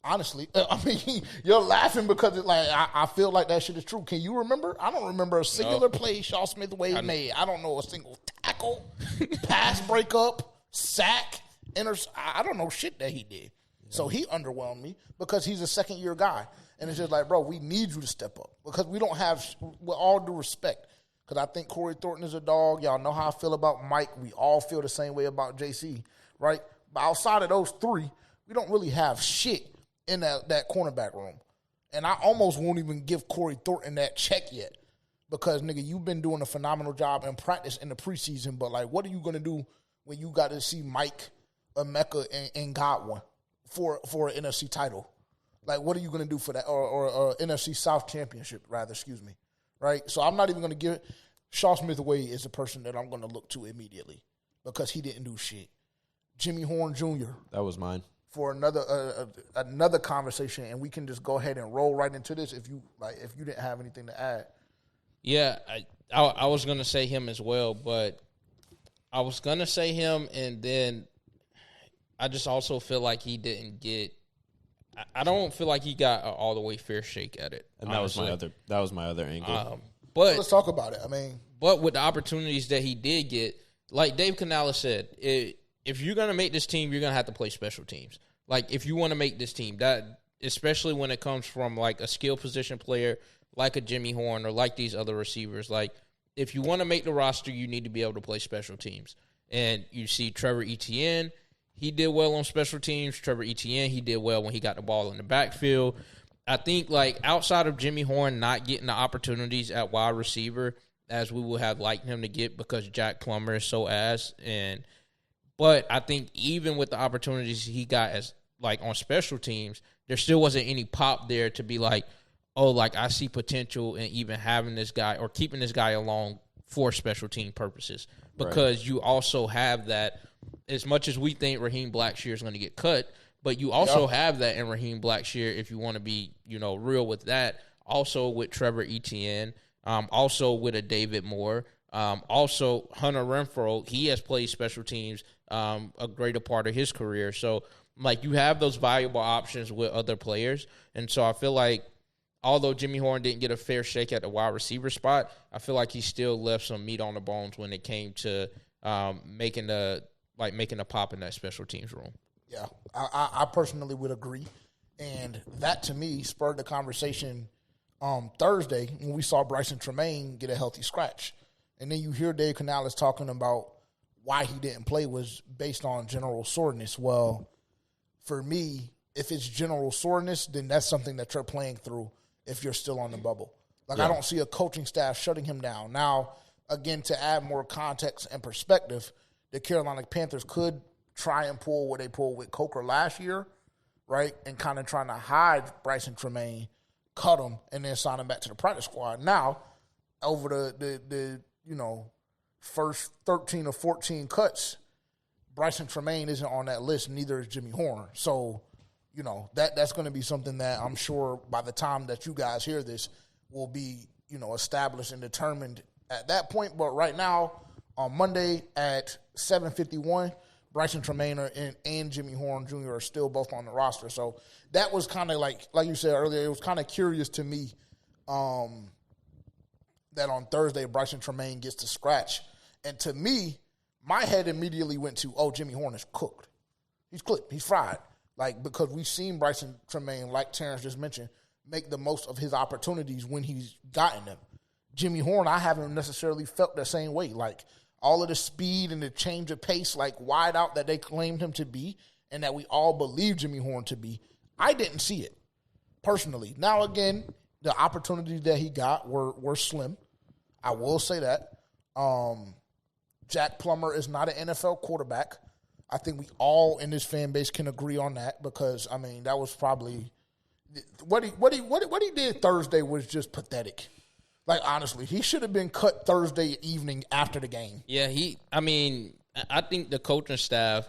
Honestly, I mean, you're laughing because it's like I feel like that shit is true. Can you remember? I don't remember a singular play Shaw Smith-Wade made. I don't know a single tackle, pass breakup, sack, I don't know shit that he did. So he underwhelmed me because he's a second-year guy. And it's just like, bro, we need you to step up because we don't have, with all due respect, because I think Corey Thornton is a dog. Y'all know how I feel about Mike. We all feel the same way about JC, right? But outside of those 3, we don't really have shit in that cornerback room. And I almost won't even give Corey Thornton that check yet because, nigga, you've been doing a phenomenal job in practice in the preseason, but, like, what are you going to do when you got to see Mike, Emeka, and Godwin for an NFC title? Like, what are you going to do for that? Or NFC South championship, rather, excuse me, right? So I'm not even going to give it. Shaw Smith-Wade is the person that I'm going to look to immediately because he didn't do shit. Jimmy Horn Jr. That was mine. For another conversation, and we can just go ahead and roll right into this if you didn't have anything to add. Yeah, I was going to say him as well, but I was going to say him, and then I just also feel like he didn't get I don't feel like he got an all the way fair shake at it. And honestly. that was my other angle. But let's talk about it. I mean, but with the opportunities that he did get, like Dave Canales said, if you're gonna make this team, you're gonna have to play special teams. Like if you want to make this team, that especially when it comes from like a skill position player like a Jimmy Horn or like these other receivers, like if you want to make the roster, you need to be able to play special teams. And you see Trevor Etienne, he did well on special teams. Trevor Etienne, he did well when he got the ball in the backfield. I think, like, outside of Jimmy Horn not getting the opportunities at wide receiver as we would have liked him to get because Jack Plummer is so ass. But I think even with the opportunities he got as, like, on special teams, there still wasn't any pop there to be like, oh, like, I see potential in even having this guy or keeping this guy along for special team purposes. Because you also have that, as much as we think Raheem Blackshear is going to get cut, but you also have that in Raheem Blackshear if you want to be, real with that. Also with Trevor Etienne, also with a David Moore, also Hunter Renfrow. He has played special teams a greater part of his career. So, like, you have those valuable options with other players. And so I feel like although Jimmy Horn didn't get a fair shake at the wide receiver spot, I feel like he still left some meat on the bones when it came to making a pop in that special teams room. Yeah, I personally would agree. And that, to me, spurred the conversation Thursday when we saw Bryson Tremaine get a healthy scratch. And then you hear Dave Canales talking about why he didn't play was based on general soreness. Well, for me, if it's general soreness, then that's something that you're playing through if you're still on the bubble. Like, I don't see a coaching staff shutting him down. Now, again, to add more context and perspective, the Carolina Panthers could try and pull what they pulled with Coker last year, right, and kind of trying to hide Bryson Tremaine, cut him, and then sign him back to the practice squad. Now, over the first 13 or 14 cuts, Bryson Tremaine isn't on that list, neither is Jimmy Horn. So, that's going to be something that I'm sure by the time that you guys hear this will be, established and determined at that point. But right now, on Monday at 7:51, Bryson Tremaine and Jimmy Horn Jr. are still both on the roster. So that was kind of like you said earlier, it was kind of curious to me that on Thursday Bryson Tremaine gets to scratch. And to me, my head immediately went to, Jimmy Horn is cooked. He's clipped. He's fried. Like, because we've seen Bryson Tremaine, like Terrence just mentioned, make the most of his opportunities when he's gotten them. Jimmy Horn, I haven't necessarily felt the same way. Like, all of the speed and the change of pace, like wide out that they claimed him to be and that we all believe Jimmy Horn to be, I didn't see it personally. Now, again, the opportunities that he got were slim. I will say that. Jack Plummer is not an NFL quarterback. I think we all in this fan base can agree on that because, I mean, that was probably what he did Thursday was just pathetic. Like, honestly, he should have been cut Thursday evening after the game. Yeah, I think the coaching staff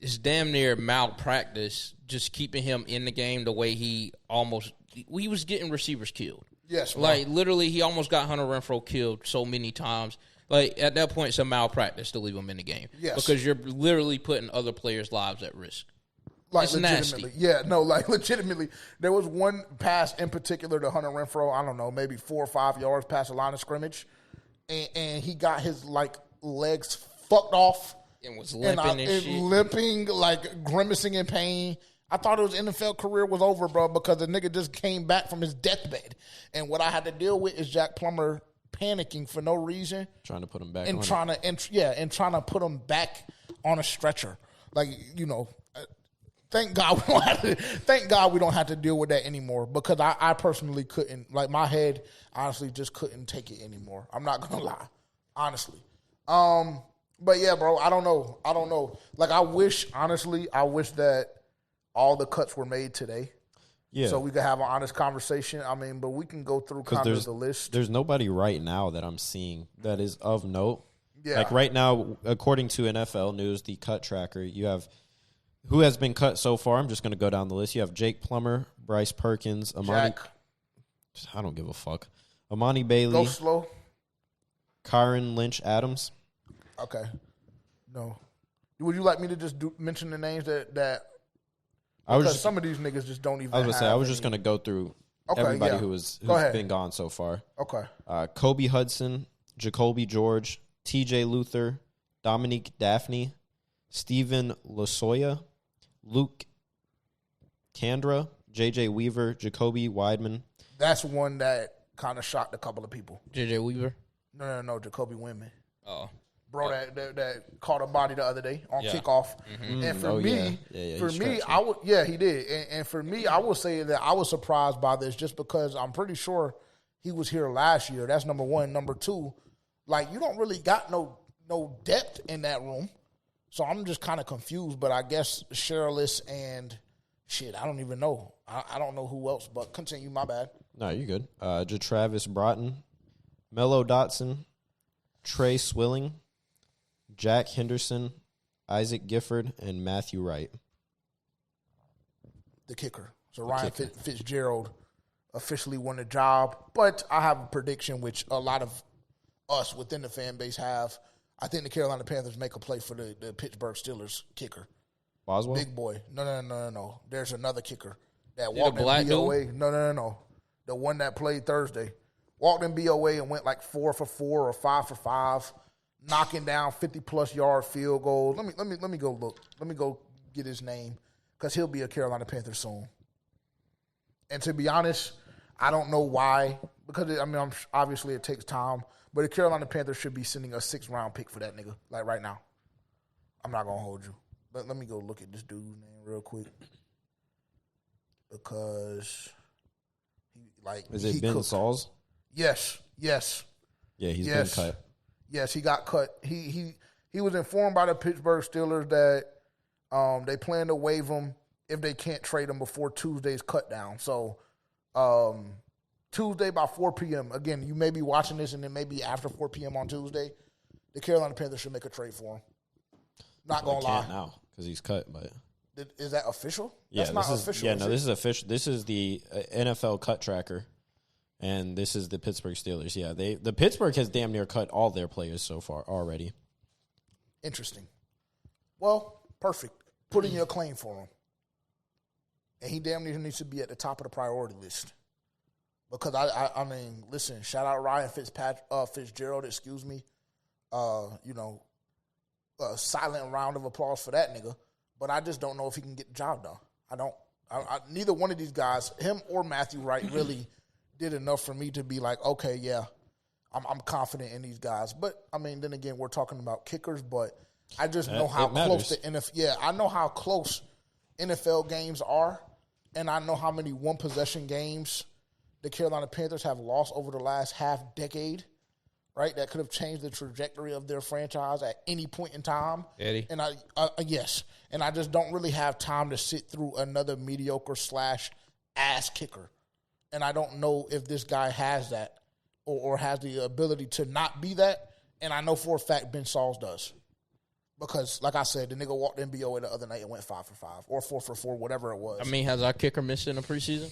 is damn near malpractice just keeping him in the game the way he was getting receivers killed. Yes, bro. Like, literally, he almost got Hunter Renfrow killed so many times. Like, at that point, it's a malpractice to leave him in the game. Yes. Because you're literally putting other players' lives at risk. Like, it's legitimately. nasty. Yeah, no, like, legitimately. There was one pass in particular to Hunter Renfrow, I don't know, maybe 4 or 5 yards past the line of scrimmage, and he got his, like, legs fucked off. And was limping and shit. Limping, like, grimacing in pain. I thought his NFL career was over, bro, because the nigga just came back from his deathbed. And what I had to deal with is Jack Plummer panicking for no reason. Trying to put him back and trying to put him back on a stretcher. Like, thank God we don't have to deal with that anymore because I personally couldn't. Like, my head honestly just couldn't take it anymore. I'm not gonna lie, honestly. But yeah, bro, I don't know. Like, I wish that all the cuts were made today. Yeah. So we could have an honest conversation. I mean, but we can go through kind of the list. There's nobody right now that I'm seeing that is of note. Yeah. Like, right now, according to NFL News, the cut tracker, you have who has been cut so far. I'm just going to go down the list. You have Jake Plummer, Bryce Perkins, Amani. I don't give a fuck. Amani Bailey. Go slow. Kyron Lynch-Adams. Okay. No. Would you like me to just mention the names that Because some of these niggas just don't even. I was gonna say I was just gonna go through everybody who's been gone so far. Okay. Kobe Hudson, Jacoby George, T.J. Luther, Dominique Daphne, Steven Losoya, Luke Kandra, J.J. Weaver, Jacoby Weidman. That's one that kind of shocked a couple of people. J.J. Weaver? No. Jacoby Weidman. Oh. Bro, that caught a body the other day on kickoff. Mm-hmm. And for me, he did. And for me, I will say that I was surprised by this just because I'm pretty sure he was here last year. That's number one. Number two, like, you don't really got no depth in that room. So I'm just kind of confused. But I guess Cherilus and shit, I don't even know. I don't know who else, but continue. My bad. No, you're good. Jatravis Broughton, Mello Dotson, Trey Swilling, Jack Henderson, Isaac Gifford, and Matthew Wright. The kicker. So Ryan Fitzgerald officially won the job. But I have a prediction, which a lot of us within the fan base have. I think the Carolina Panthers make a play for the Pittsburgh Steelers kicker. Boswell? Big boy. No. There's another kicker that walked in BOA. No. The one that played Thursday. Walked in BOA and went like 4 for 4 or 5 for 5. Knocking down 50-plus yard field goals. Let me go look. Let me go get his name because he'll be a Carolina Panther soon. And to be honest, I don't know why. Because, obviously it takes time. But the Carolina Panthers should be sending a 6th-round pick for that nigga, like right now. I'm not going to hold you. But let me go look at this dude's name real quick. Because Is it Ben Sauls? Yes. Yeah, he's been cut. Yes, he got cut. He was informed by the Pittsburgh Steelers that they plan to waive him if they can't trade him before Tuesday's cut down. So Tuesday by 4 p.m. Again, you may be watching this and it may be after 4 p.m. on Tuesday. The Carolina Panthers should make a trade for him. Not going to lie. Now because he's cut, but is that official? Yeah, That's not official. Yeah, this is official. This is the NFL cut tracker. And this is the Pittsburgh Steelers. Yeah, the Pittsburgh has damn near cut all their players so far already. Interesting. Well, perfect. Put in your claim for him. And he damn near needs to be at the top of the priority list. Because, listen, shout out Ryan Fitzgerald, excuse me. A silent round of applause for that nigga. But I just don't know if he can get the job done. Neither one of these guys, him or Matthew Wright, really did enough for me to be like, okay, yeah, I'm confident in these guys. But, then again, we're talking about kickers, but I just know how close the NFL – yeah, I know how close NFL games are, and I know how many one-possession games the Carolina Panthers have lost over the last half-decade, right? That could have changed the trajectory of their franchise at any point in time. Eddie. And yes, and I just don't really have time to sit through another mediocre / ass kicker. And I don't know if this guy has that or has the ability to not be that. And I know for a fact Ben Sauls does. Because, like I said, the nigga walked in BOA the other night and went 5 for 5 or 4 for 4, whatever it was. Has our kicker missed in the preseason?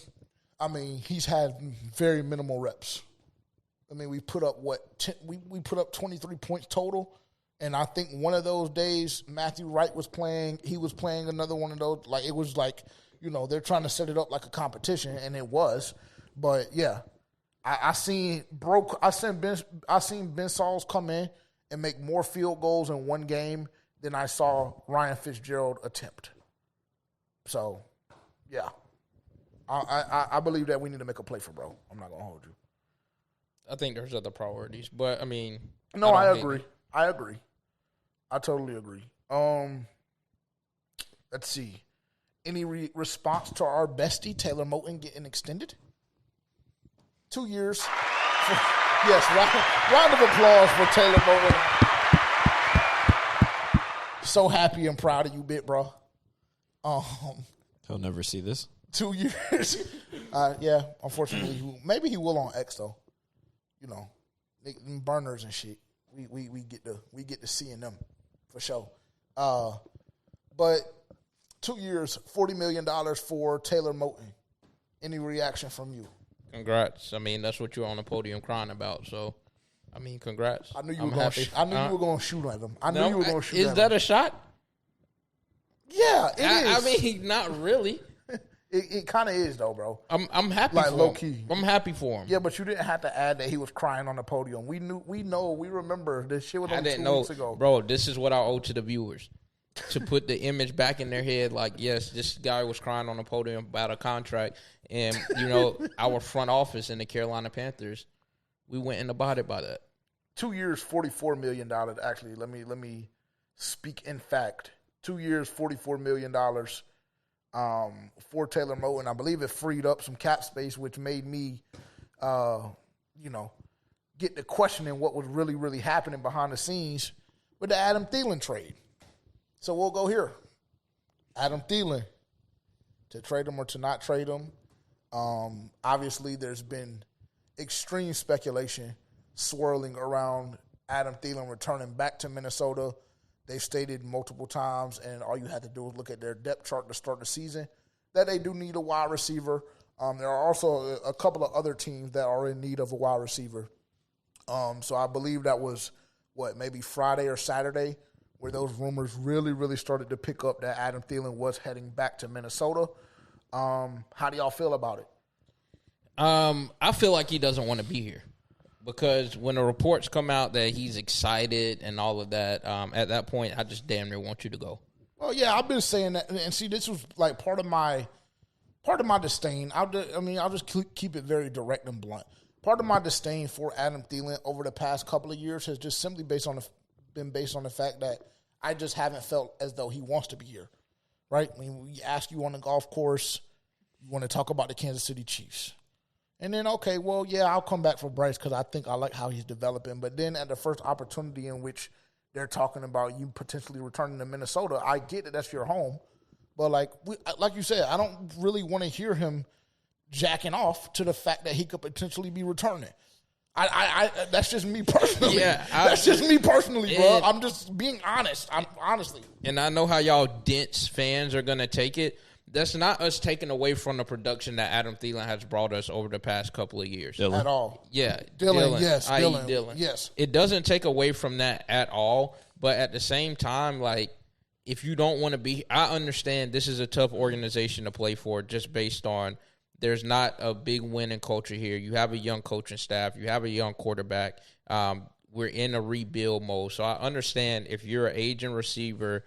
He's had very minimal reps. We put up we put up 23 points total. And I think one of those days Matthew Wright was playing. He was playing another one of those. Like, it was like, they're trying to set it up like a competition, and it was. But yeah, I seen Ben Sauls come in and make more field goals in one game than I saw Ryan Fitzgerald attempt. So, yeah, I believe that we need to make a play for bro. I'm not gonna hold you. I think there's other priorities, but no, I agree. I totally agree. Let's see. Any response to our bestie Taylor Moton getting extended? 2 years. Yes, round of applause for Taylor Moton. So happy and proud of you, bit bro. He'll never see this. 2 years. Yeah, unfortunately, maybe he will on X though. Burners and shit. We get to seeing them for sure. But 2 years, $40 million for Taylor Moton. Any reaction from you? Congrats. That's what you're on the podium crying about. So, congrats. I knew you were going to shoot at him. I knew you were going to shoot at him. Is that a shot? Yeah, it is. I mean, not really. It kind of is though, bro. I'm happy Like for low him. key. I'm happy for him. Yeah, but you didn't have to add that he was crying on the podium. We remember this shit was I only didn't 2 know, weeks ago. bro. This is what I owe to the viewers, to put the image back in their head. Like, yes, this guy was crying on the podium about a contract, and our front office in the Carolina Panthers, we went and abided by that. 2 years, $44 million. Actually, let me speak in fact. 2 years, $44 million for Taylor Moton. I believe it freed up some cap space, which made me, get to questioning what was really, really happening behind the scenes with the Adam Thielen trade. So we'll go here. Adam Thielen, to trade him or to not trade him. Obviously, there's been extreme speculation swirling around Adam Thielen returning back to Minnesota. They've stated multiple times, and all you have to do is look at their depth chart to start the season, that they do need a wide receiver. There are also a couple of other teams that are in need of a wide receiver. So I believe that was, maybe Friday or Saturday, where those rumors really, really started to pick up that Adam Thielen was heading back to Minnesota. How do y'all feel about it? I feel like he doesn't want to be here. Because when the reports come out that he's excited and all of that, at that point, I just damn near want you to go. Well, yeah, I've been saying that, and see, this was like part of my disdain. I'll just keep it very direct and blunt. Part of my disdain for Adam Thielen over the past couple of years has just simply been based on the fact that I just haven't felt as though he wants to be here. Right? When we ask you on the golf course, you want to talk about the Kansas City Chiefs. And then, okay, well, yeah, I'll come back for Bryce because I think I like how he's developing. But then at the first opportunity in which they're talking about you potentially returning to Minnesota, I get that that's your home. But like you said, I don't really want to hear him jacking off to the fact that he could potentially be returning. I that's just me personally. Yeah, that's just me personally, bro. I'm just being honest. Honestly. And I know how y'all dense fans are going to take it. That's not us taking away from the production that Adam Thielen has brought us over the past couple of years. Dylan. At all. Yeah. Dylan, yes. Dylan. Yes. It doesn't take away from that at all. But at the same time, like, if you don't want to be – I understand this is a tough organization to play for just based on there's not a big winning culture here. You have a young coaching staff. You have a young quarterback. We're in a rebuild mode. So I understand if you're an aging receiver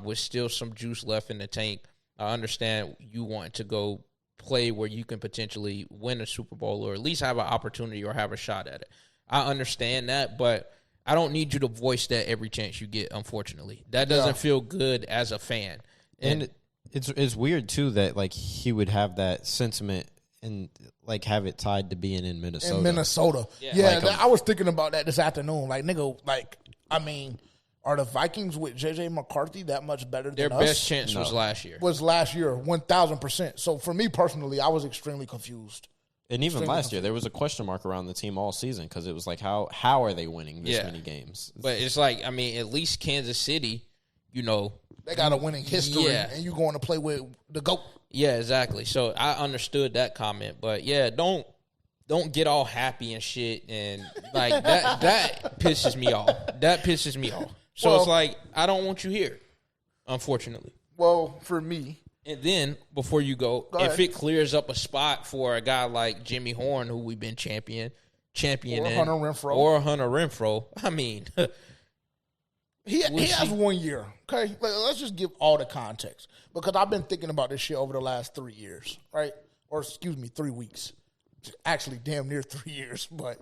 with still some juice left in the tank, I understand you want to go play where you can potentially win a Super Bowl or at least have an opportunity or have a shot at it. I understand that, but I don't need you to voice that every chance you get, unfortunately. That doesn't feel good as a fan. And it's weird, too, that, like, he would have that sentiment and, like, have it tied to being in Minnesota. In Minnesota. Yeah, Like, I was thinking about that this afternoon. Like, nigga, are the Vikings with J.J. McCarthy that much better than Their us? best chance was last year. Was last year, 1,000%. So for me personally, I was extremely confused. And even last year, there was a question mark around the team all season because it was like, how are they winning this many games? But it's like, I mean, at least Kansas City, they got a winning history, and you going to play with the GOAT. Yeah, exactly. So I understood that comment, but yeah, don't get all happy and shit, and like that pisses me off. That pisses me off. So it's like, I don't want you here, unfortunately. Well, for me. And then, before you go if it clears up a spot for a guy like Jimmy Horn, who we've been championing. Or Hunter Renfrow. I mean, he has 1 year. Okay? Let's just give all the context. Because I've been thinking about this shit over the last 3 years, right? Or, 3 weeks. Actually, damn near 3 years. But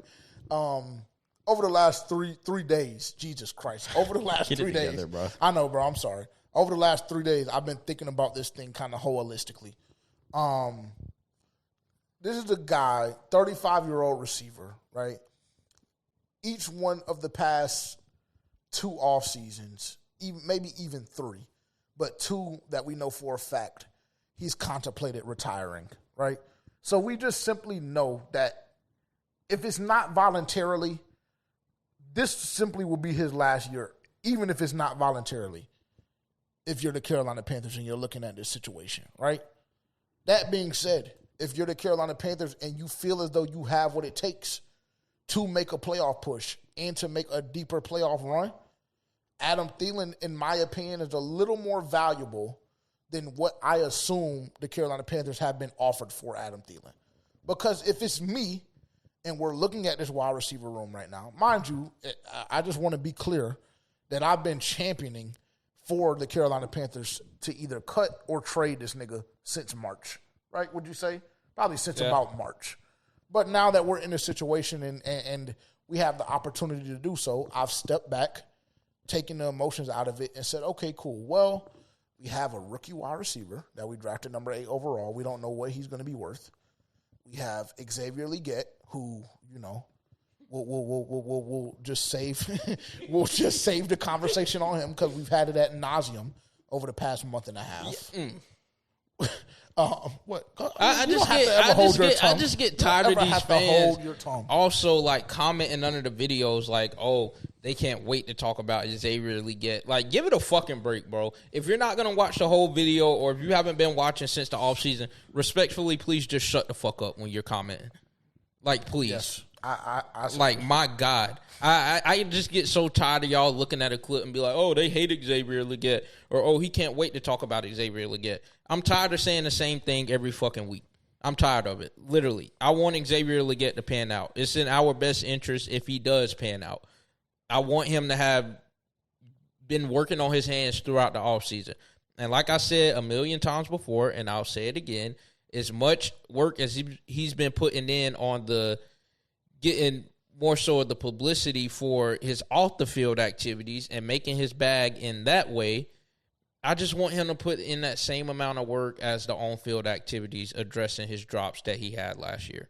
over the last three days, Jesus Christ. Over the last 3 days. Together, bro. I know, bro. I'm sorry. Over the last 3 days, I've been thinking about this thing kind of holistically. This is a guy, 35-year-old receiver, right? Each one of the past 2 off seasons, maybe even 3, but 2 that we know for a fact, he's contemplated retiring, right? So we just simply know that if it's not voluntarily, this simply will be his last year, even if it's not voluntarily, if you're the Carolina Panthers and you're looking at this situation, right? That being said, if you're the Carolina Panthers and you feel as though you have what it takes to make a playoff push and to make a deeper playoff run, Adam Thielen, in my opinion, is a little more valuable than what I assume the Carolina Panthers have been offered for Adam Thielen. Because if it's me and we're looking at this wide receiver room right now, mind you, I just want to be clear that I've been championing for the Carolina Panthers to either cut or trade this nigga since March, right? Would you say? Probably since about March. But now that we're in a situation and we have the opportunity to do so, I've stepped back, taken the emotions out of it, and said, okay, cool. Well, we have a rookie wide receiver that we drafted number 8 overall. We don't know what he's going to be worth. We have Xavier Legette, who, we'll just save we'll just save the conversation on him because we've had it ad nauseum over the past month and a half. What? I just get tired of these fans also like commenting under the videos like, oh, they can't wait to talk about Xavier Legette. Like, give it a fucking break, bro. If you're not gonna watch the whole video or if you haven't been watching since the offseason, respectfully, please just shut the fuck up when you're commenting. Like, please. Yes. I like, my God. I just get so tired of y'all looking at a clip and be like, oh, they hate Xavier Legette, or oh, he can't wait to talk about Xavier Legette. I'm tired of saying the same thing every fucking week. I'm tired of it. Literally. I want Xavier Legette to pan out. It's in our best interest if he does pan out. I want him to have been working on his hands throughout the offseason. And like I said a million times before, and I'll say it again, as much work as he's been putting in on the getting more so of the publicity for his off-the-field activities and making his bag in that way, I just want him to put in that same amount of work as the on-field activities addressing his drops that he had last year.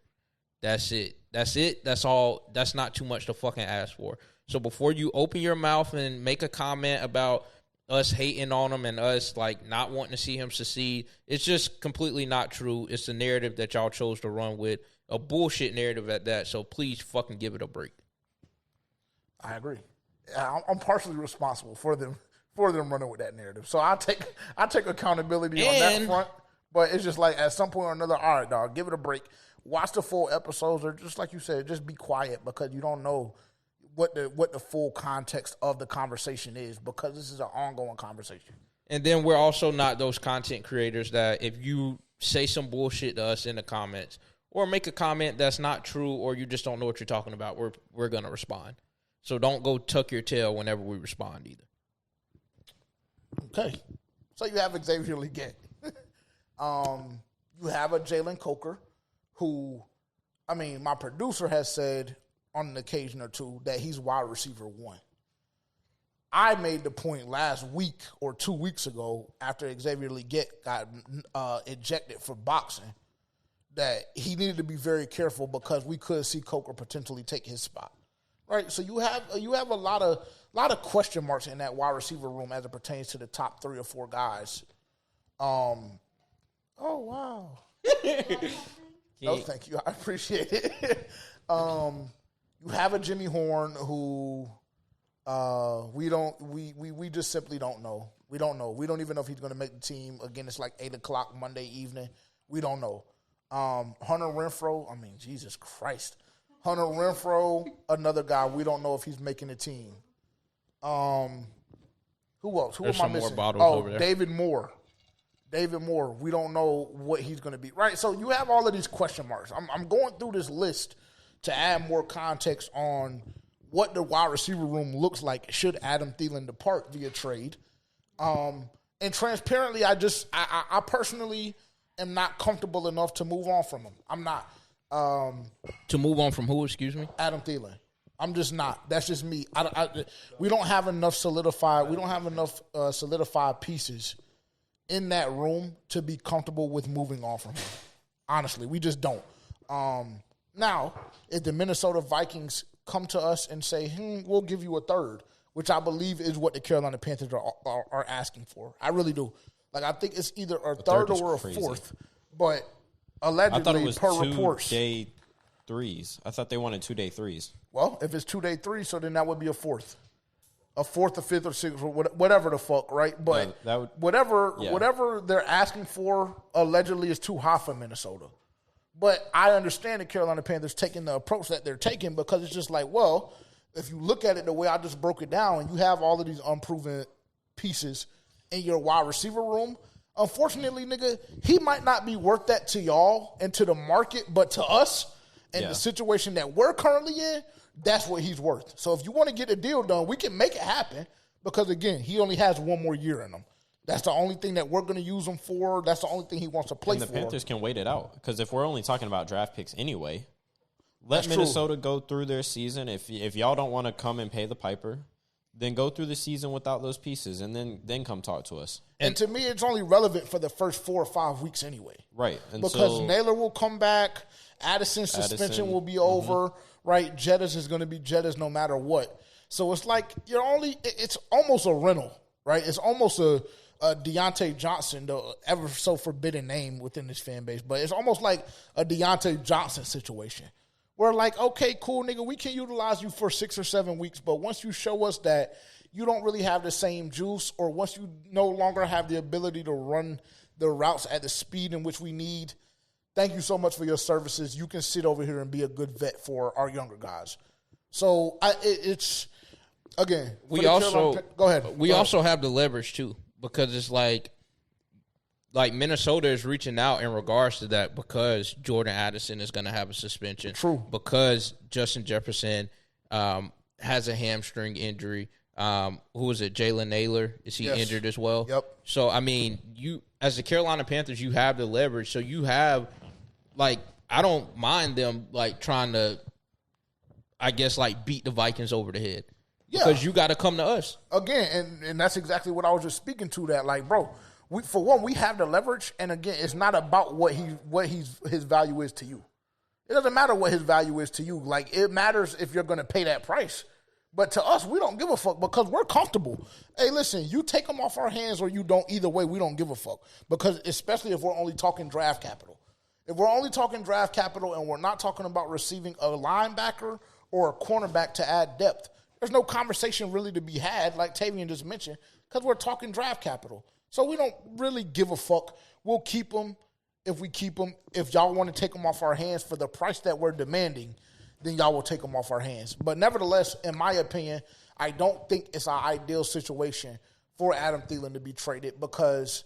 That's it. That's all. That's not too much to fucking ask for. So before you open your mouth and make a comment about us hating on him and us like not wanting to see him succeed, it's just completely not true. It's a narrative that y'all chose to run with, a bullshit narrative at that. So please fucking give it a break. I agree. I'm partially responsible for them running with that narrative. So I take accountability on that front. But it's just like at some point or another, all right, dog, give it a break. Watch the full episodes, or just like you said, just be quiet because you don't know what the full context of the conversation is, because this is an ongoing conversation. And then we're also not those content creators that if you say some bullshit to us in the comments or make a comment that's not true or you just don't know what you're talking about, we're going to respond. So don't go tuck your tail whenever we respond either. Okay. So you have Xavier Legette. You have a Jalen Coker who, I mean, my producer has said on an occasion or two that he's wide receiver 1. I made the point last week or 2 weeks ago after Xavier Legette got ejected for boxing that he needed to be very careful because we could see Coker potentially take his spot. Right? So you have a lot of question marks in that wide receiver room as it pertains to the top 3 or 4 guys. Oh wow. No, thank you. I appreciate it. You have a Jimmy Horn who we just simply don't know. We don't know. We don't even know if he's going to make the team. Again, it's like 8:00 Monday evening. We don't know. Hunter Renfrow, I mean, Jesus Christ. Hunter Renfrow, another guy, we don't know if he's making the team. Who else? Who There's am I some missing? more bottles over there. David Moore. We don't know what he's going to be. Right, so you have all of these question marks. I'm going through this list to add more context on what the wide receiver room looks like should Adam Thielen depart via trade. And transparently, I personally am not comfortable enough to move on from him. I'm not. To move on from who, excuse me? Adam Thielen. I'm just not. That's just me. We don't have enough solidified. We don't have enough solidified pieces in that room to be comfortable with moving on from him. Honestly, we just don't. Now, if the Minnesota Vikings come to us and say, we'll give you a third, which I believe is what the Carolina Panthers are asking for. I really do. Like, I think it's either a third or a fourth. But allegedly, I thought it was per reports, 2-day threes. I thought they wanted 2-day threes. Well, if it's 2-day threes, so then that would be a fourth. A fourth, a fifth, or sixth, or whatever the fuck, right? But whatever they're asking for allegedly is too high for Minnesota. But I understand the Carolina Panthers taking the approach that they're taking because it's just like, well, if you look at it the way I just broke it down, and you have all of these unproven pieces in your wide receiver room, unfortunately, nigga, he might not be worth that to y'all and to the market, but to us and the situation that we're currently in, that's what he's worth. So if you want to get a deal done, we can make it happen because, again, he only has one more year in him. That's the only thing that we're going to use him for. That's the only thing he wants to play for. And the Panthers can wait it out because if we're only talking about draft picks anyway, let Minnesota go through their season. If y'all don't want to come and pay the piper, then go through the season without those pieces and then come talk to us. And to me, it's only relevant for the first 4 or 5 weeks anyway. Right. Because Naylor will come back. Addison's suspension will be over. Right? Jettas is going to be Jettas no matter what. So it's like it's almost a rental, right? It's almost a Deontay Johnson, the ever so forbidden name within this fan base, but it's almost like a Deontay Johnson situation. We're like, okay, cool, nigga, we can utilize you for 6 or 7 weeks, but once you show us that you don't really have the same juice, or once you no longer have the ability to run the routes at the speed in which we need, thank you so much for your services. You can sit over here and be a good vet for our younger guys. So it's again. We also go ahead. We also have the leverage too, because it's like Minnesota is reaching out in regards to that because Jordan Addison is going to have a suspension. True. Because Justin Jefferson has a hamstring injury. Who is it? Jalen Naylor. Is he injured as well? Yep. So, I mean, you as the Carolina Panthers, you have the leverage. So you have, I don't mind them, trying to, I guess, beat the Vikings over the head. Yeah. Because you got to come to us. Again, and that's exactly what I was just speaking to, that, bro, for one, we have the leverage, and again, it's not about what his value is to you. It doesn't matter what his value is to you. It matters if you're going to pay that price. But to us, we don't give a fuck because we're comfortable. Hey, listen, you take him off our hands or you don't. Either way, we don't give a fuck. Because especially if we're only talking draft capital. If we're only talking draft capital and we're not talking about receiving a linebacker or a cornerback to add depth, there's no conversation really to be had, like Tavian just mentioned, because we're talking draft capital. So we don't really give a fuck. We'll keep him if we keep him. If y'all want to take him off our hands for the price that we're demanding, then y'all will take them off our hands. But nevertheless, in my opinion, I don't think it's an ideal situation for Adam Thielen to be traded because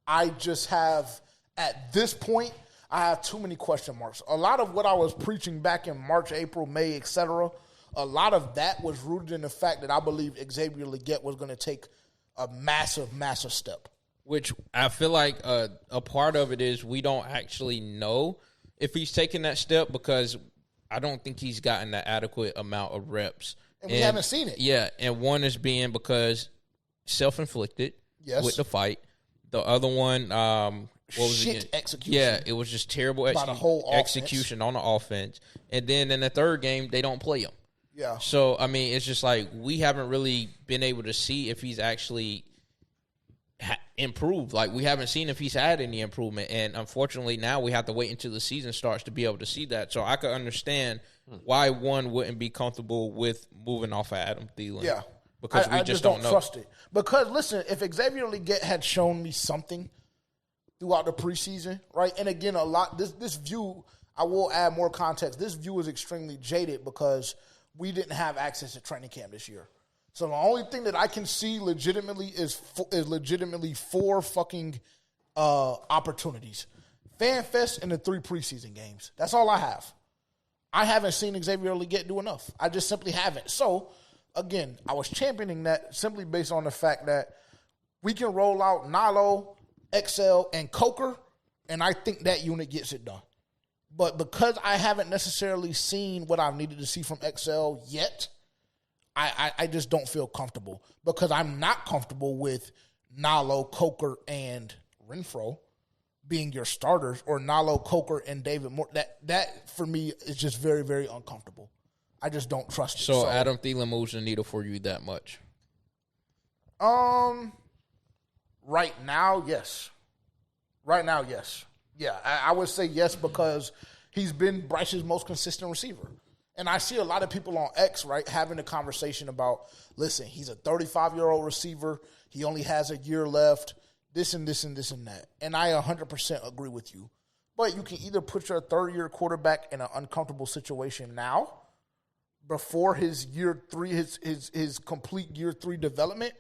I just have, at this point, I have too many question marks. A lot of what I was preaching back in March, April, May, etc., a lot of that was rooted in the fact that I believe Xavier Legette was going to take a massive, massive step. Which I feel like a part of it is we don't actually know if he's taking that step because I don't think he's gotten the adequate amount of reps. And we haven't seen it. Yeah, and one is being because self-inflicted with the fight. The other one, what was it? Execution. Yeah, it was just terrible execution on the offense. And then in the third game, they don't play him. Yeah. So, I mean, it's just we haven't really been able to see if he's actually improved. We haven't seen if he's had any improvement. And unfortunately, now we have to wait until the season starts to be able to see that. So I could understand why one wouldn't be comfortable with moving off of Adam Thielen. Yeah. Because we just don't know. Trust it. Because, listen, if Xavier Legette had shown me something throughout the preseason, right? And again, this view, I will add more context. This view is extremely jaded because we didn't have access to training camp this year. So the only thing that I can see legitimately is legitimately 4 fucking opportunities. FanFest and the 3 preseason games. That's all I have. I haven't seen Xavier Legette do enough. I just simply haven't. So, again, I was championing that simply based on the fact that we can roll out Nalo, XL, and Coker, and I think that unit gets it done. But because I haven't necessarily seen what I've needed to see from XL yet, I just don't feel comfortable because I'm not comfortable with Nalo, Coker, and Renfro being your starters, or Nalo, Coker, and David Moore. That for me is just very, very uncomfortable. I just don't trust it. So Adam Thielen moves the needle for you that much? Right now, yes. Right now, yes. Yeah, I would say yes because he's been Bryce's most consistent receiver. And I see a lot of people on X, right, having a conversation about, listen, he's a 35-year-old receiver. He only has a year left, this and this and this and that. And I 100% agree with you. But you can either put your third-year quarterback in an uncomfortable situation now before his year 3, his complete year 3 development,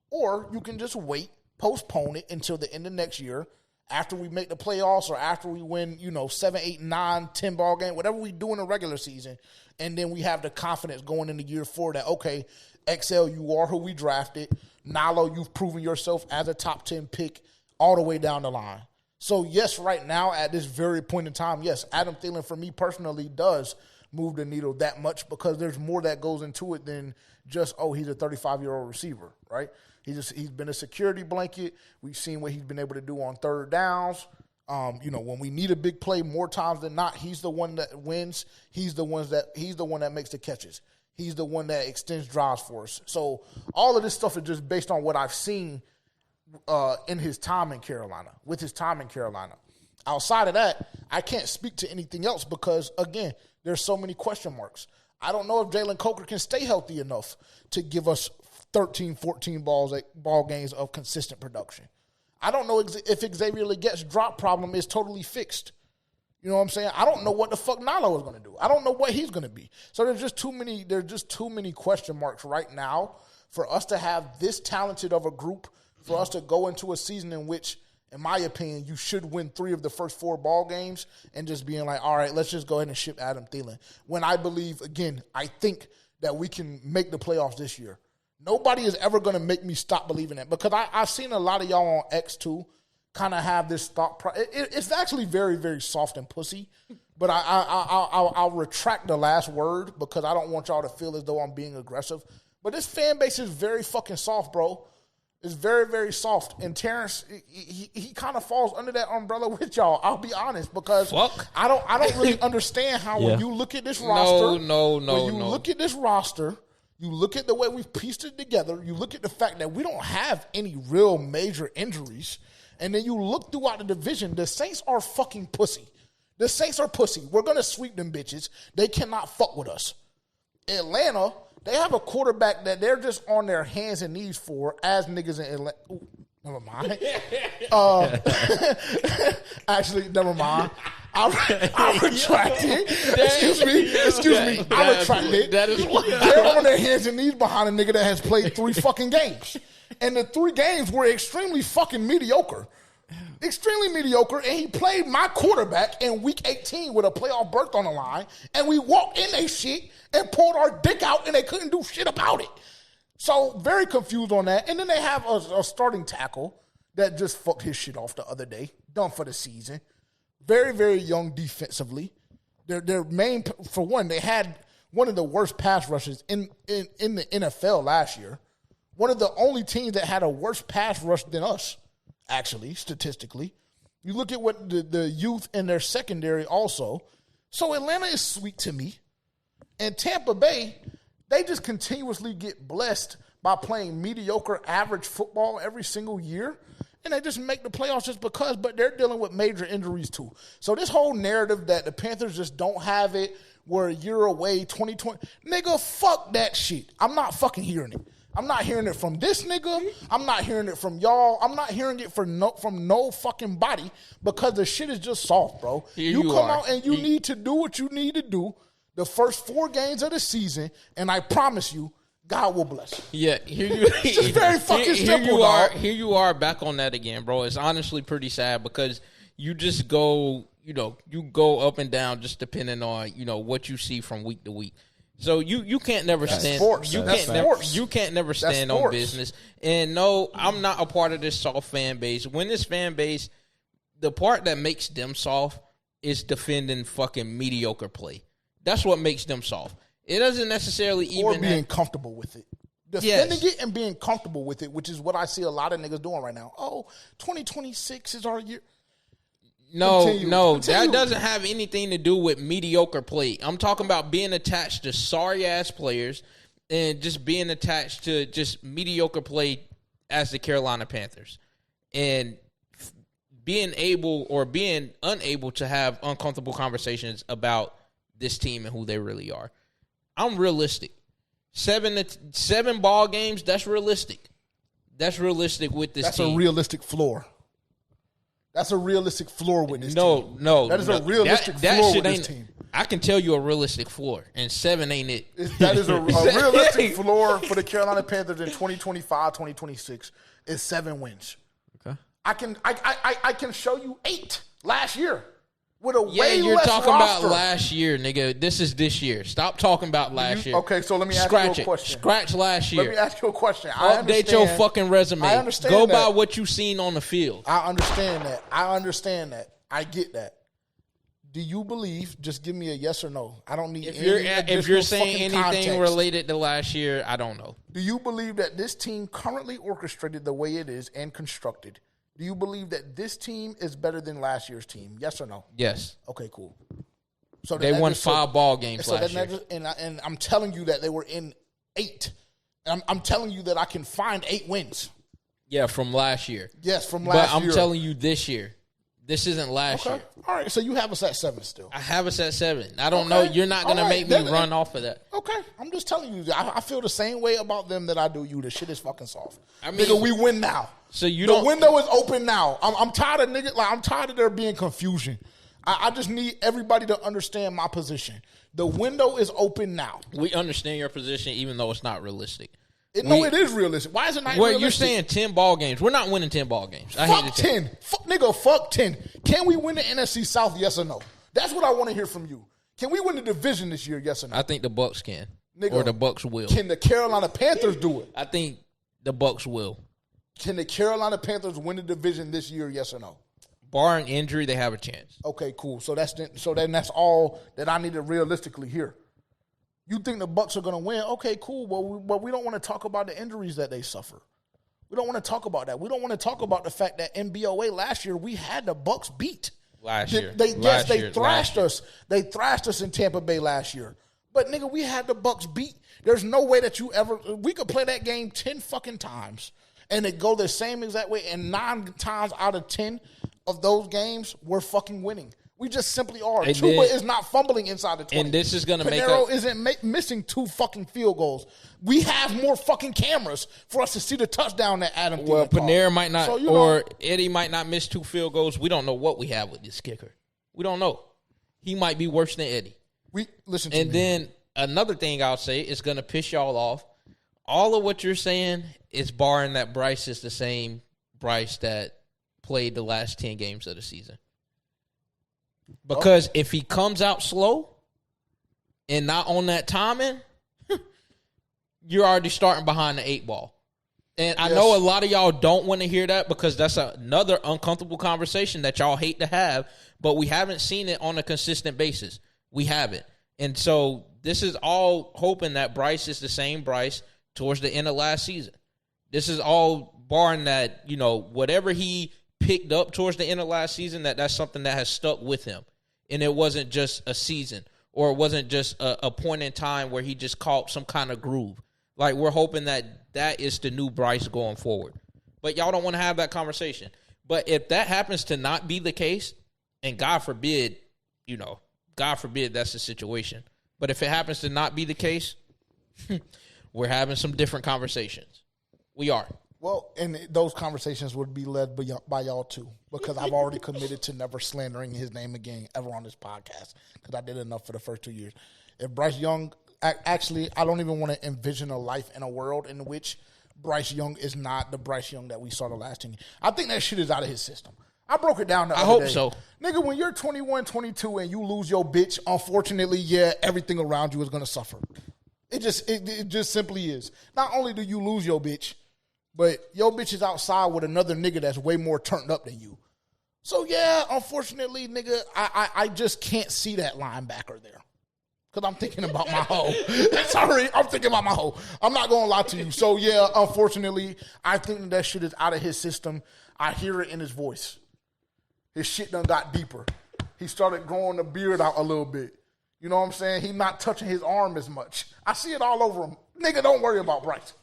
or you can just wait, postpone it until the end of next year after we make the playoffs or after we win, 7, 8, 9, 10 ball game, whatever we do in the regular season, and then we have the confidence going into year 4 that, okay, XL, you are who we drafted. Nalo, you've proven yourself as a top 10 pick all the way down the line. So, yes, right now at this very point in time, yes, Adam Thielen for me personally does move the needle that much because there's more that goes into it than just, he's a 35-year-old receiver, right? He's been a security blanket. We've seen what he's been able to do on third downs. When we need a big play, more times than not, he's the one that wins. He's the one that makes the catches. He's the one that extends drives for us. So all of this stuff is just based on what I've seen in his time in Carolina, with his time in Carolina. Outside of that, I can't speak to anything else because, again, there's so many question marks. I don't know if Jalen Coker can stay healthy enough to give us 13, 14 ball games of consistent production. I don't know if Xavier Legette's drop problem is totally fixed. You know what I'm saying? I don't know what the fuck Nalo is going to do. I don't know what he's going to be. So there's just too many question marks right now for us to have this talented of a group, for us to go into a season in which, in my opinion, you should win 3 of the first 4 ball games and just being like, all right, let's just go ahead and ship Adam Thielen. When I believe, again, I think that we can make the playoffs this year. Nobody is ever going to make me stop believing that because I've seen a lot of y'all on X too kind of have this thought. It's actually very, very soft and pussy, but I'll retract the last word because I don't want y'all to feel as though I'm being aggressive. But this fan base is very fucking soft, bro. It's very, very soft. And Terrence, he kind of falls under that umbrella with y'all. I'll be honest because I don't really understand how when you look at this roster. Look at this roster. You look at the way we've pieced it together. You look at the fact that we don't have any real major injuries. And then you look throughout the division. The Saints are fucking pussy. The Saints are pussy. We're going to sweep them bitches. They cannot fuck with us. Atlanta, they have a quarterback that they're just on their hands and knees for as niggas in Atlanta. Ooh, never mind. Actually, never mind. I retract it. Excuse me. I retract it. That is what they're on their hands and knees behind a nigga that has played 3 fucking games. And the 3 games were extremely fucking mediocre. Extremely mediocre. And he played my quarterback in week 18 with a playoff berth on the line. And we walked in they shit and pulled our dick out and they couldn't do shit about it. So very confused on that. And then they have a starting tackle that just fucked his shit off the other day. Done for the season. Very, very young defensively. Their main, for one, they had one of the worst pass rushes in the NFL last year. One of the only teams that had a worse pass rush than us, actually, statistically. You look at what the youth in their secondary also. So Atlanta is sweet to me. And Tampa Bay, they just continuously get blessed by playing mediocre average football every single year. And they just make the playoffs just because, but they're dealing with major injuries too. So this whole narrative that the Panthers just don't have it, we're a year away, 2020. Nigga, fuck that shit. I'm not fucking hearing it. I'm not hearing it from this nigga. I'm not hearing it from y'all. I'm not hearing it from no fucking body because the shit is just soft, bro. You come out and you need to do what you need to do the first 4 games of the season, and I promise you, God will bless you. Yeah, it's just very fucking simple. Here you are back on that again, bro. It's honestly pretty sad because you just go, you go up and down just depending on, what you see from week to week. So you can't never stand. You can't never stand on business. And no, I'm not a part of this soft fan base. When this fan base, the part that makes them soft is defending fucking mediocre play. That's what makes them soft. It doesn't necessarily even or being comfortable with it. Defending it and being comfortable with it, which is what I see a lot of niggas doing right now. 2026 is our year. No, that doesn't have anything to do with mediocre play. I'm talking about being attached to sorry-ass players and just being attached to just mediocre play as the Carolina Panthers. And being able or being unable to have uncomfortable conversations about this team and who they really are. I'm realistic. 7 ball games, that's realistic. That's realistic with this team. That's a realistic floor. That's a realistic floor with this team. No. That is a realistic floor with this team. I can tell you a realistic floor, and 7 ain't it. That is a realistic floor for the Carolina Panthers in 2025, 2026 is 7 wins. Okay. I can show you 8 last year with a way less you're talking roster. about last year, nigga. This is this year. Stop talking about last year. Okay, so let me ask you a question. Scratch last year. Let me ask you a question. Update your fucking resume. I understand Go that. by what you seen on the field. I understand that. I get that. Do you believe? Just give me a yes or no. I don't need. If you're saying anything context. related to last year, I don't know. Do you believe that this team currently orchestrated the way it is and constructed? Do you believe that this team is better than last year's team? Yes or no? Yes. Okay, cool. So they won 5 ball games last year. And I'm telling you that they were in 8. I'm telling you that I can find 8 wins. Yeah, from last year. Yes, from last year. But I'm telling you this year. This isn't last year. All right, so you have us at 7 still. I have us at 7. I don't know. You're not going to make me run off of that. Okay, I'm just telling you. I feel the same way about them that I do you. The shit is fucking soft. I mean, nigga, we win now. So the window is open now. I'm tired of niggas. Like, I'm tired of there being confusion. I just need everybody to understand my position. The window is open now. We understand your position, even though it's not realistic. It is realistic. Why is it not realistic? Well, you're saying 10 ball games. We're not winning 10 ball games. Fuck 10. Fuck 10. Can we win the NFC South, yes or no? That's what I want to hear from you. Can we win the division this year, yes or no? I think the Bucks can. Nigga, or the Bucks will. Can the Carolina Panthers do it? I think the Bucks will. Can the Carolina Panthers win the division this year, yes or no? Barring injury, they have a chance. Okay, cool. So then that's all that I need to realistically hear. You think the Bucks are going to win? Okay, cool. But we don't want to talk about the injuries that they suffer. We don't want to talk about that. We don't want to talk about the fact that in BOA last year we had the Bucks beat. They thrashed us. They thrashed us in Tampa Bay last year. But nigga, we had the Bucks beat. There's no way that we could play that game 10 fucking times and it go the same exact way. And 9 times out of 10 of those games, we're fucking winning. We just simply are. Chuba is not fumbling inside the 20. And this is going to make Pinero isn't missing 2 fucking field goals. We have more fucking cameras for us to see the touchdown that Adam Thielen called. Pinero might not, or Eddie might not miss 2 field goals. We don't know what we have with this kicker. We don't know. He might be worse than Eddie. And then another thing I'll say is going to piss y'all off. All of what you're saying is barring that Bryce is the same Bryce that played the last 10 games of the season. Because if he comes out slow and not on that timing, you're already starting behind the 8 ball. And I know a lot of y'all don't want to hear that because that's another uncomfortable conversation that y'all hate to have, but we haven't seen it on a consistent basis. We haven't. And so this is all hoping that Bryce is the same Bryce towards the end of last season. This is all barring that, whatever he picked up towards the end of last season, that's something that has stuck with him. And it wasn't just a season or it wasn't just a point in time where he just caught some kind of groove. Like, we're hoping that is the new Bryce going forward. But y'all don't want to have that conversation. But if that happens to not be the case, and God forbid that's the situation. But if it happens to not be the case, we're having some different conversations. We are. Well, and those conversations would be led by y'all too, because I've already committed to never slandering his name again ever on this podcast because I did enough for the first 2 years. If Bryce Young, actually, I don't even want to envision a life in a world in which Bryce Young is not the Bryce Young that we saw the last 10 years. I think that shit is out of his system. I broke it down the other day. I hope so. Nigga, when you're 21, 22, and you lose your bitch, unfortunately, everything around you is going to suffer. It just simply is. Not only do you lose your bitch, but your bitch is outside with another nigga that's way more turned up than you. So, unfortunately, nigga, I just can't see that linebacker there. Because I'm thinking about my hoe. Sorry, I'm thinking about my hoe. I'm not going to lie to you. So, unfortunately, I think that shit is out of his system. I hear it in his voice. His shit done got deeper. He started growing the beard out a little bit. You know what I'm saying? He not touching his arm as much. I see it all over him. Nigga, don't worry about Bryce.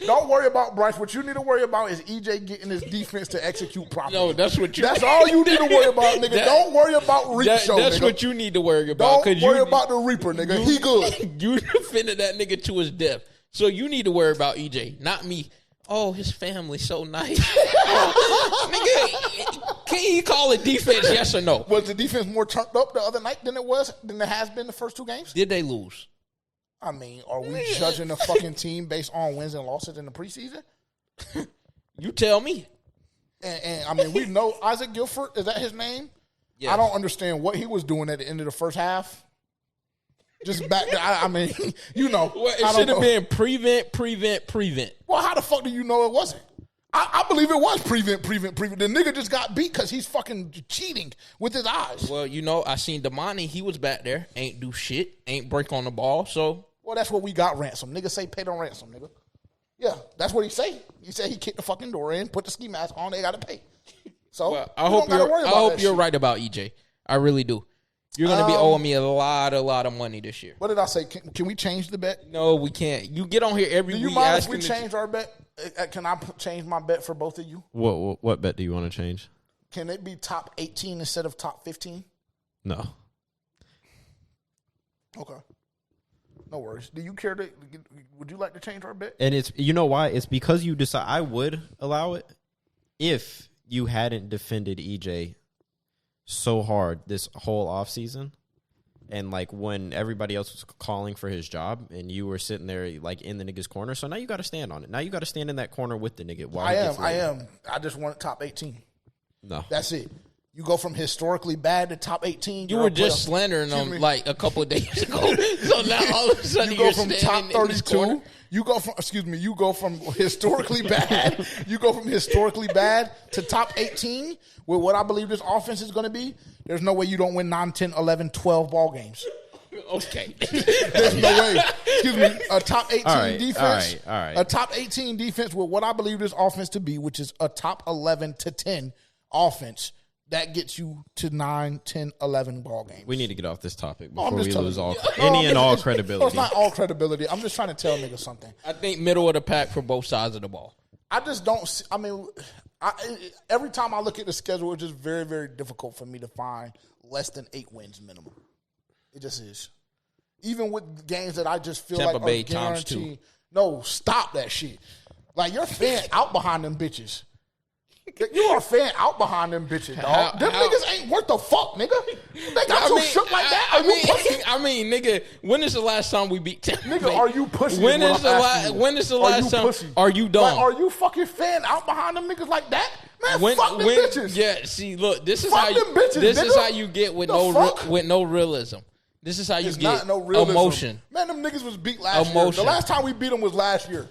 Don't worry about Bryce. What you need to worry about is EJ getting his defense to execute properly. No, that's all you need to worry about, nigga. Don't worry about Reap Show, That's nigga. what you need to worry about. Don't worry about the Reaper, nigga. He good. You defended that nigga to his death. So you need to worry about EJ, not me. Oh, his family's so nice. Nigga, can you call it defense, yes or no? Was the defense more turned up the other night than it has been the first 2 games? Did they lose? I mean, are we judging the fucking team based on wins and losses in the preseason? You tell me. And I mean, we know Isaac Guilford, is that his name? Yes. I don't understand what he was doing at the end of the first half. Just back there, I mean, you know. Well, it should have been prevent. Well, how the fuck do you know it wasn't? I believe it was prevent. The nigga just got beat because he's fucking cheating with his eyes. Well, you know, I seen Damani. He was back there. Ain't do shit. Ain't break on the ball. So. Well, that's what we got ransom. Nigga say paid on ransom, nigga. Yeah, that's what he say. He said he kicked the fucking door in, put the ski mask on, they got to pay. So, well, I hope you're right about EJ. I really do. You're going to be owing me a lot of money this year. What did I say? Can we change the bet? No, we can't. You get on here every week. Do you mind if we change our bet? Can I change my bet for both of you? What bet do you want to change? Can it be top 18 instead of top 15? No. Okay. No worries. Do you care to? Would you like to change our bet? And it's, you know why? It's because you decide. I would allow it if you hadn't defended EJ so hard this whole offseason, and like when everybody else was calling for his job, and you were sitting there like in the nigga's corner. So now you got to stand on it. Now you got to stand in that corner with the nigga. I am. I just want it top 18. No, that's it. You go from historically bad to top 18. You were just slandering them like a couple of days ago. So now all of a sudden you go from top 32. You go from historically bad. You go from historically bad to top 18 with what I believe this offense is going to be. There's no way you don't win 9, 10, 11, 12 ball games. Okay. There's no way. Excuse me. A top 18 defense. All right. A top 18 defense with what I believe this offense to be, which is a top 11 to 10 offense. That gets you to 9, 10, 11 ball games. We need to get off this topic before we lose all credibility. It's not all credibility. I'm just trying to tell niggas something. I think middle of the pack for both sides of the ball. I just don't see, I mean, every time I look at the schedule, it's just very, very difficult for me to find less than 8 wins minimum. It just is. Even with games that I just feel Tampa like Bay are guaranteed. times 2. No, stop that shit. Like, you're fan out behind them bitches. You are a fan out behind them bitches, dog. Them niggas ain't worth the fuck, nigga. They got you shook like that. Are you pussy? I mean, nigga, when is the last time we beat Tampa Bay? Nigga, are you pussy? When is the last time? Pussy? Are you dumb? Like, are you fucking fan out behind them niggas like that? Man, fuck them bitches. Yeah, see, look, this is fuck how you, them bitches, this nigga. is how you get with no realism. This is how you get emotion. Man, them niggas was beat last year. The last time we beat them was last year.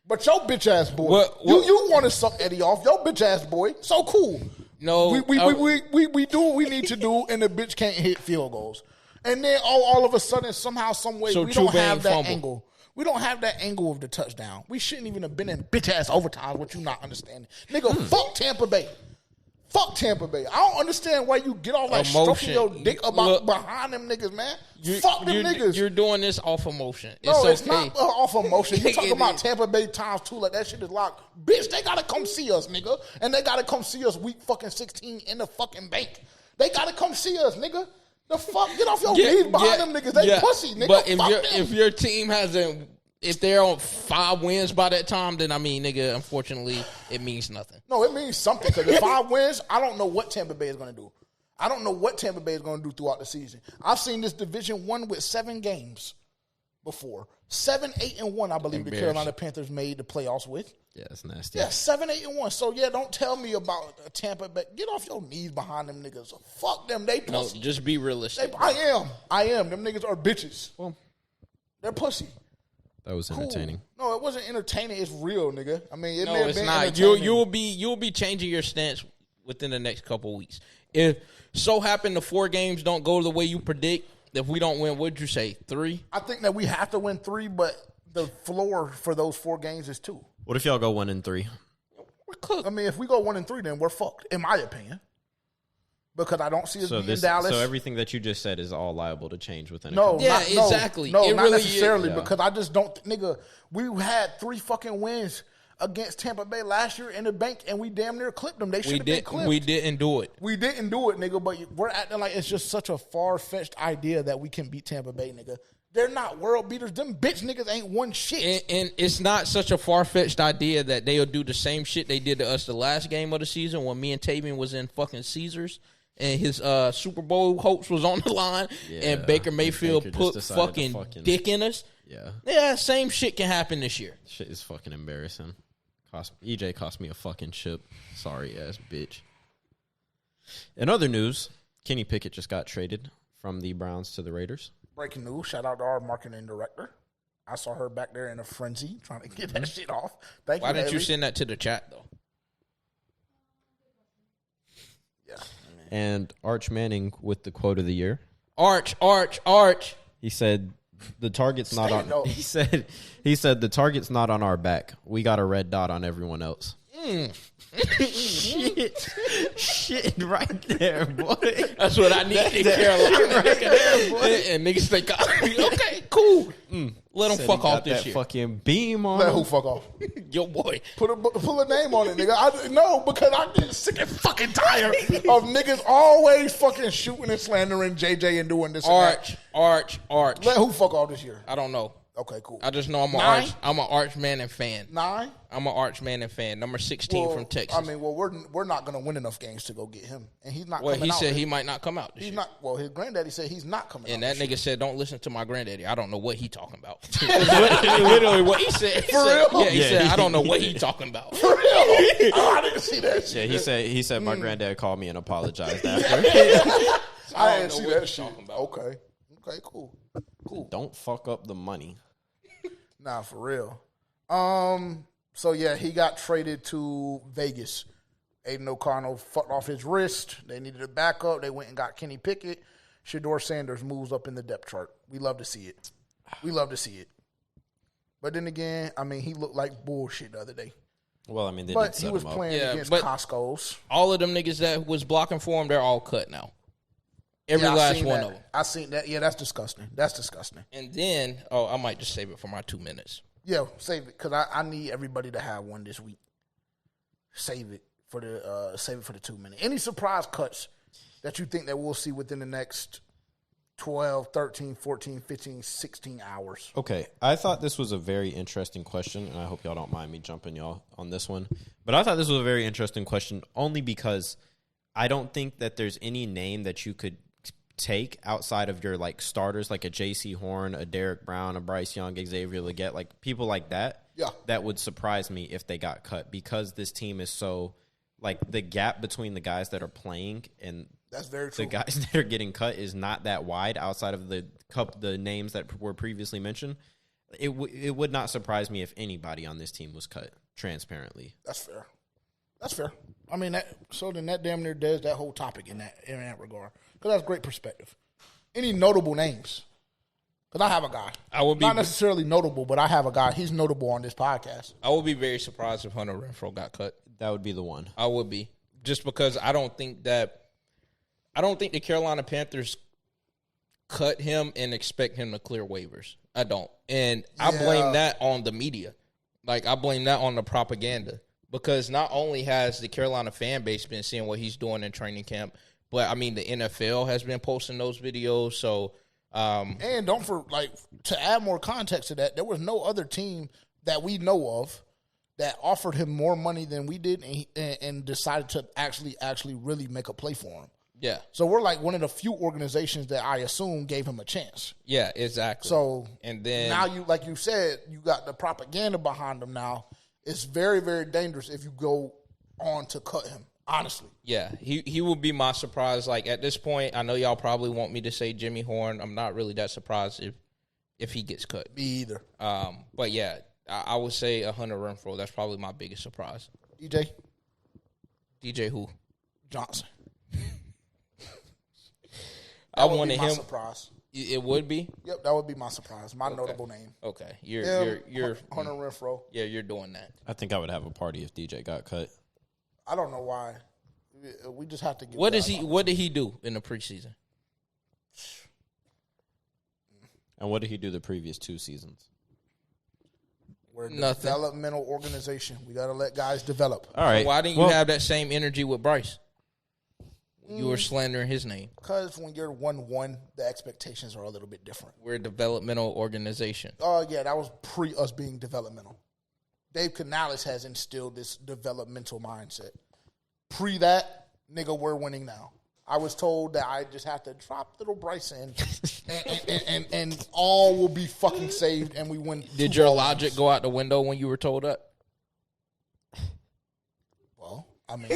But your bitch ass boy, you want to suck Eddie off? Your bitch ass boy, so cool. No, we do what we need to do, and the bitch can't hit field goals. And then all of a sudden, somehow, some way, we don't have that angle. We don't have that angle of the touchdown. We shouldn't even have been in bitch ass overtime. What you not understanding, nigga? Fuck Tampa Bay. Fuck Tampa Bay. I don't understand why you get all like stroking your dick about behind them niggas, man. Fuck them niggas. You're doing this off emotion. It's not off emotion. You talking about Tampa Bay times 2 like that shit is locked. Bitch, they gotta come see us, nigga. And they gotta come see us week fucking 16 in the fucking bank. They gotta come see us, nigga. The fuck? Get off your knees behind them niggas. They pussy, nigga. But if your team hasn't, if they're on 5 wins by that time, then I mean, nigga, unfortunately, it means nothing. No, it means something. Because if 5 wins, I don't know what Tampa Bay is going to do. I don't know what Tampa Bay is going to do throughout the season. I've seen this division 1 with 7 games before. 7, 8, and 1, I believe the Carolina Panthers made the playoffs with. Yeah, it's nasty. Yeah, 7, 8, and 1. So, yeah, don't tell me about Tampa Bay. Get off your knees behind them niggas. Fuck them. They pussy. No, just be realistic. I am. Them niggas are bitches. Well, they're pussy. That was entertaining. No, it wasn't entertaining. It's real, nigga. I mean, no, it's not. You'll be changing your stance within the next couple of weeks. If so happen the 4 games don't go the way you predict, if we don't win, what'd you say, 3? I think that we have to win 3, but the floor for those 4 games is 2. What if y'all go 1-3? We're cooked. I mean, if we go 1-3, then we're fucked, in my opinion. Because I don't see us beating Dallas. So everything that you just said is all liable to change within exactly. No, not necessarily, because I just don't, nigga, we had 3 fucking wins against Tampa Bay last year in the bank, and we damn near clipped them. They should have been clipped. We didn't do it. We didn't do it, nigga, but we're acting like it's just such a far-fetched idea that we can beat Tampa Bay, nigga. They're not world beaters. Them bitch niggas ain't won shit. And it's not such a far-fetched idea that they'll do the same shit they did to us the last game of the season when me and Tavian was in fucking Caesars and his Super Bowl hopes was on the line and Baker Mayfield put fucking dick in us. Yeah, same shit can happen this year. Shit is fucking embarrassing. EJ cost me a fucking chip. Sorry ass bitch. In other news, Kenny Pickett just got traded from the Browns to the Raiders. Breaking news. Shout out to our marketing director. I saw her back there in a frenzy trying to get that shit off. Thank you, Why didn't Haley. you send that to the chat, though? Yeah. And Arch Manning with the quote of the year. Arch. He said the target's not on. He said the target's not on our back. We got a red dot on everyone else. Shit right there, boy. That's what I need in Carolina. Right there, boy. And niggas think, okay, cool. Let them fuck off this that year. Fucking beam on Let him. who fuck off? Your boy. Pull a name on it, nigga. No, because I'm getting sick and fucking tired of niggas always fucking shooting and slandering JJ and doing this. Arch. Let who fuck off this year? I don't know. Okay, cool. I just know I'm an Arch Manning fan. 9? I'm an Arch Manning fan. Number 16 from Texas. I mean, we're not going to win enough games to go get him, and he's not. Well, coming he out. said he might not come out this He's year. not. Well, his granddaddy said he's not coming out. And that this nigga year. said, "Don't listen to my granddaddy. I don't know what he talking about." Literally what he said. For real? Yeah, he said, "I don't know what he talking about." For real? Oh, I didn't see that shit. Yeah, he said my granddad called me and apologized after. I didn't see that shit. Okay, cool. Don't fuck up the money. Nah, for real. So yeah, he got traded to Vegas. Aiden O'Connell fucked off his wrist. They needed a backup. They went and got Kenny Pickett. Shador Sanders moves up in the depth chart. We love to see it. But then again, I mean, he looked like bullshit the other day. Well, I mean, But he was playing against Costco's. All of them niggas that was blocking for him, they're all cut now. Every last one of them. I seen that. Yeah, that's disgusting. And then, I might just save it for my 2 minutes. Yeah, save it because I need everybody to have one this week. Save it for the 2 minutes. Any surprise cuts that you think that we'll see within the next 12, 13, 14, 15, 16 hours? Okay, I thought this was a very interesting question, and I hope y'all don't mind me jumping y'all on this one. But I thought this was a very interesting question only because I don't think that there's any name that you could take outside of your like starters, like a J.C. Horn, a Derek Brown, a Bryce Young, Xavier Legette, like people like that. Yeah, that would surprise me if they got cut because this team is so like the gap between the guys that are playing and that's very true. The guys that are getting cut is not that wide outside of the names that were previously mentioned. It would not surprise me if anybody on this team was cut transparently. That's fair. I mean, then that damn near does that whole topic in that regard. Because that's great perspective. Any notable names? Because I have a guy. I would be not necessarily notable, but I have a guy. He's notable on this podcast. I would be very surprised if Hunter Renfrow got cut. That would be the one. I would be. Just because I don't think the Carolina Panthers cut him and expect him to clear waivers. I don't. And I blame that on the media. Like, I blame that on the propaganda. Because not only has the Carolina fan base been seeing what he's doing in training camp, but, I mean, the NFL has been posting those videos. So, and to add more context to that, there was no other team that we know of that offered him more money than we did and decided to actually really make a play for him. Yeah. So we're like one of the few organizations that I assume gave him a chance. Yeah, exactly. So and then now you, like you said, you got the propaganda behind him now. It's very, very dangerous if you go on to cut him, honestly. Yeah, he will be my surprise. Like, at this point, I know y'all probably want me to say Jimmy Horn. I'm not really that surprised if he gets cut. Me either. But, yeah, I would say Hunter Renfrow. That's probably my biggest surprise. DJ who? Johnson. I wanted him. Surprise. It would be? Yep, that would be my surprise. My notable name. Okay. You're Hunter Renfrow. Yeah, you're doing that. I think I would have a party if DJ got cut. I don't know why. We just have to get What did he do in the preseason? And what did he do the previous 2 seasons? We're a developmental organization. We got to let guys develop. All right. Why didn't you have that same energy with Bryce? You were slandering his name. Because when you're 1-1, the expectations are a little bit different. We're a developmental organization. Oh, yeah, that was pre us being developmental. Dave Canales has instilled this developmental mindset. Pre that, nigga, we're winning now. I was told that I just have to drop little Bryson and all will be fucking saved and we win. Did your logic go out the window when you were told that? Well, I mean,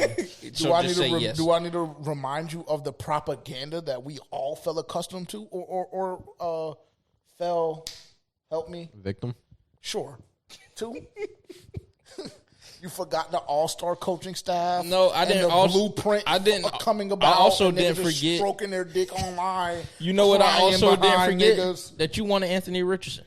So just say yes. do I need to remind you of the propaganda that we all fell accustomed to or fell, help me? Victim? Sure. 2? You forgot the all-star coaching staff. No, I didn't. And the Also, blueprint I didn't. coming about. I also and didn't niggas just forget. stroking their dick online. You know what? I crying also didn't behind forget niggas. that you wanted Anthony Richardson.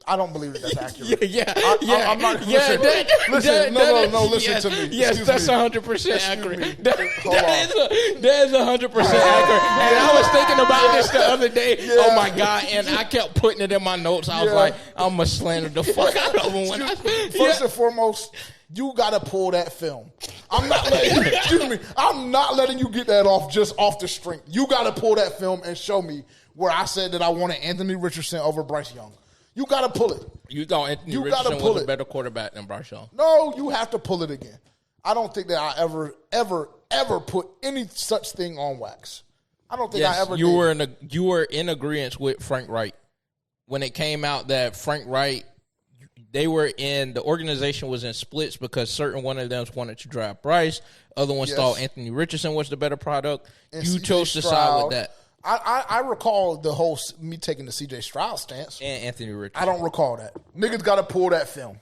I don't believe that that's accurate. Yeah. I'm not. Listen, no. Listen to me. Yes, Excuse that's me. 100% accurate. me. That is 100% accurate. And I was thinking about this the other day. Yeah. Oh my god! And I kept putting it in my notes. I was like, I'm gonna slander the fuck out of him. First and foremost, you gotta pull that film. I'm not letting. Excuse me. I'm not letting you get that off just off the strength. You gotta pull that film and show me where I said that I wanted Anthony Richardson over Bryce Young. You gotta pull it. You thought Anthony Richardson was a better quarterback than Bryce Young? No, you have to pull it again. I don't think that I ever put any such thing on wax. I don't think I ever you did. You were in agreement with Frank Wright when it came out that Frank Wright, the organization was in splits because certain one of them wanted to draft Bryce, other ones thought Anthony Richardson was the better product. And you CJ chose to side with that. I recall the whole me taking the C.J. Stroud stance. And Anthony Richardson. I don't recall that. Niggas got to pull that film.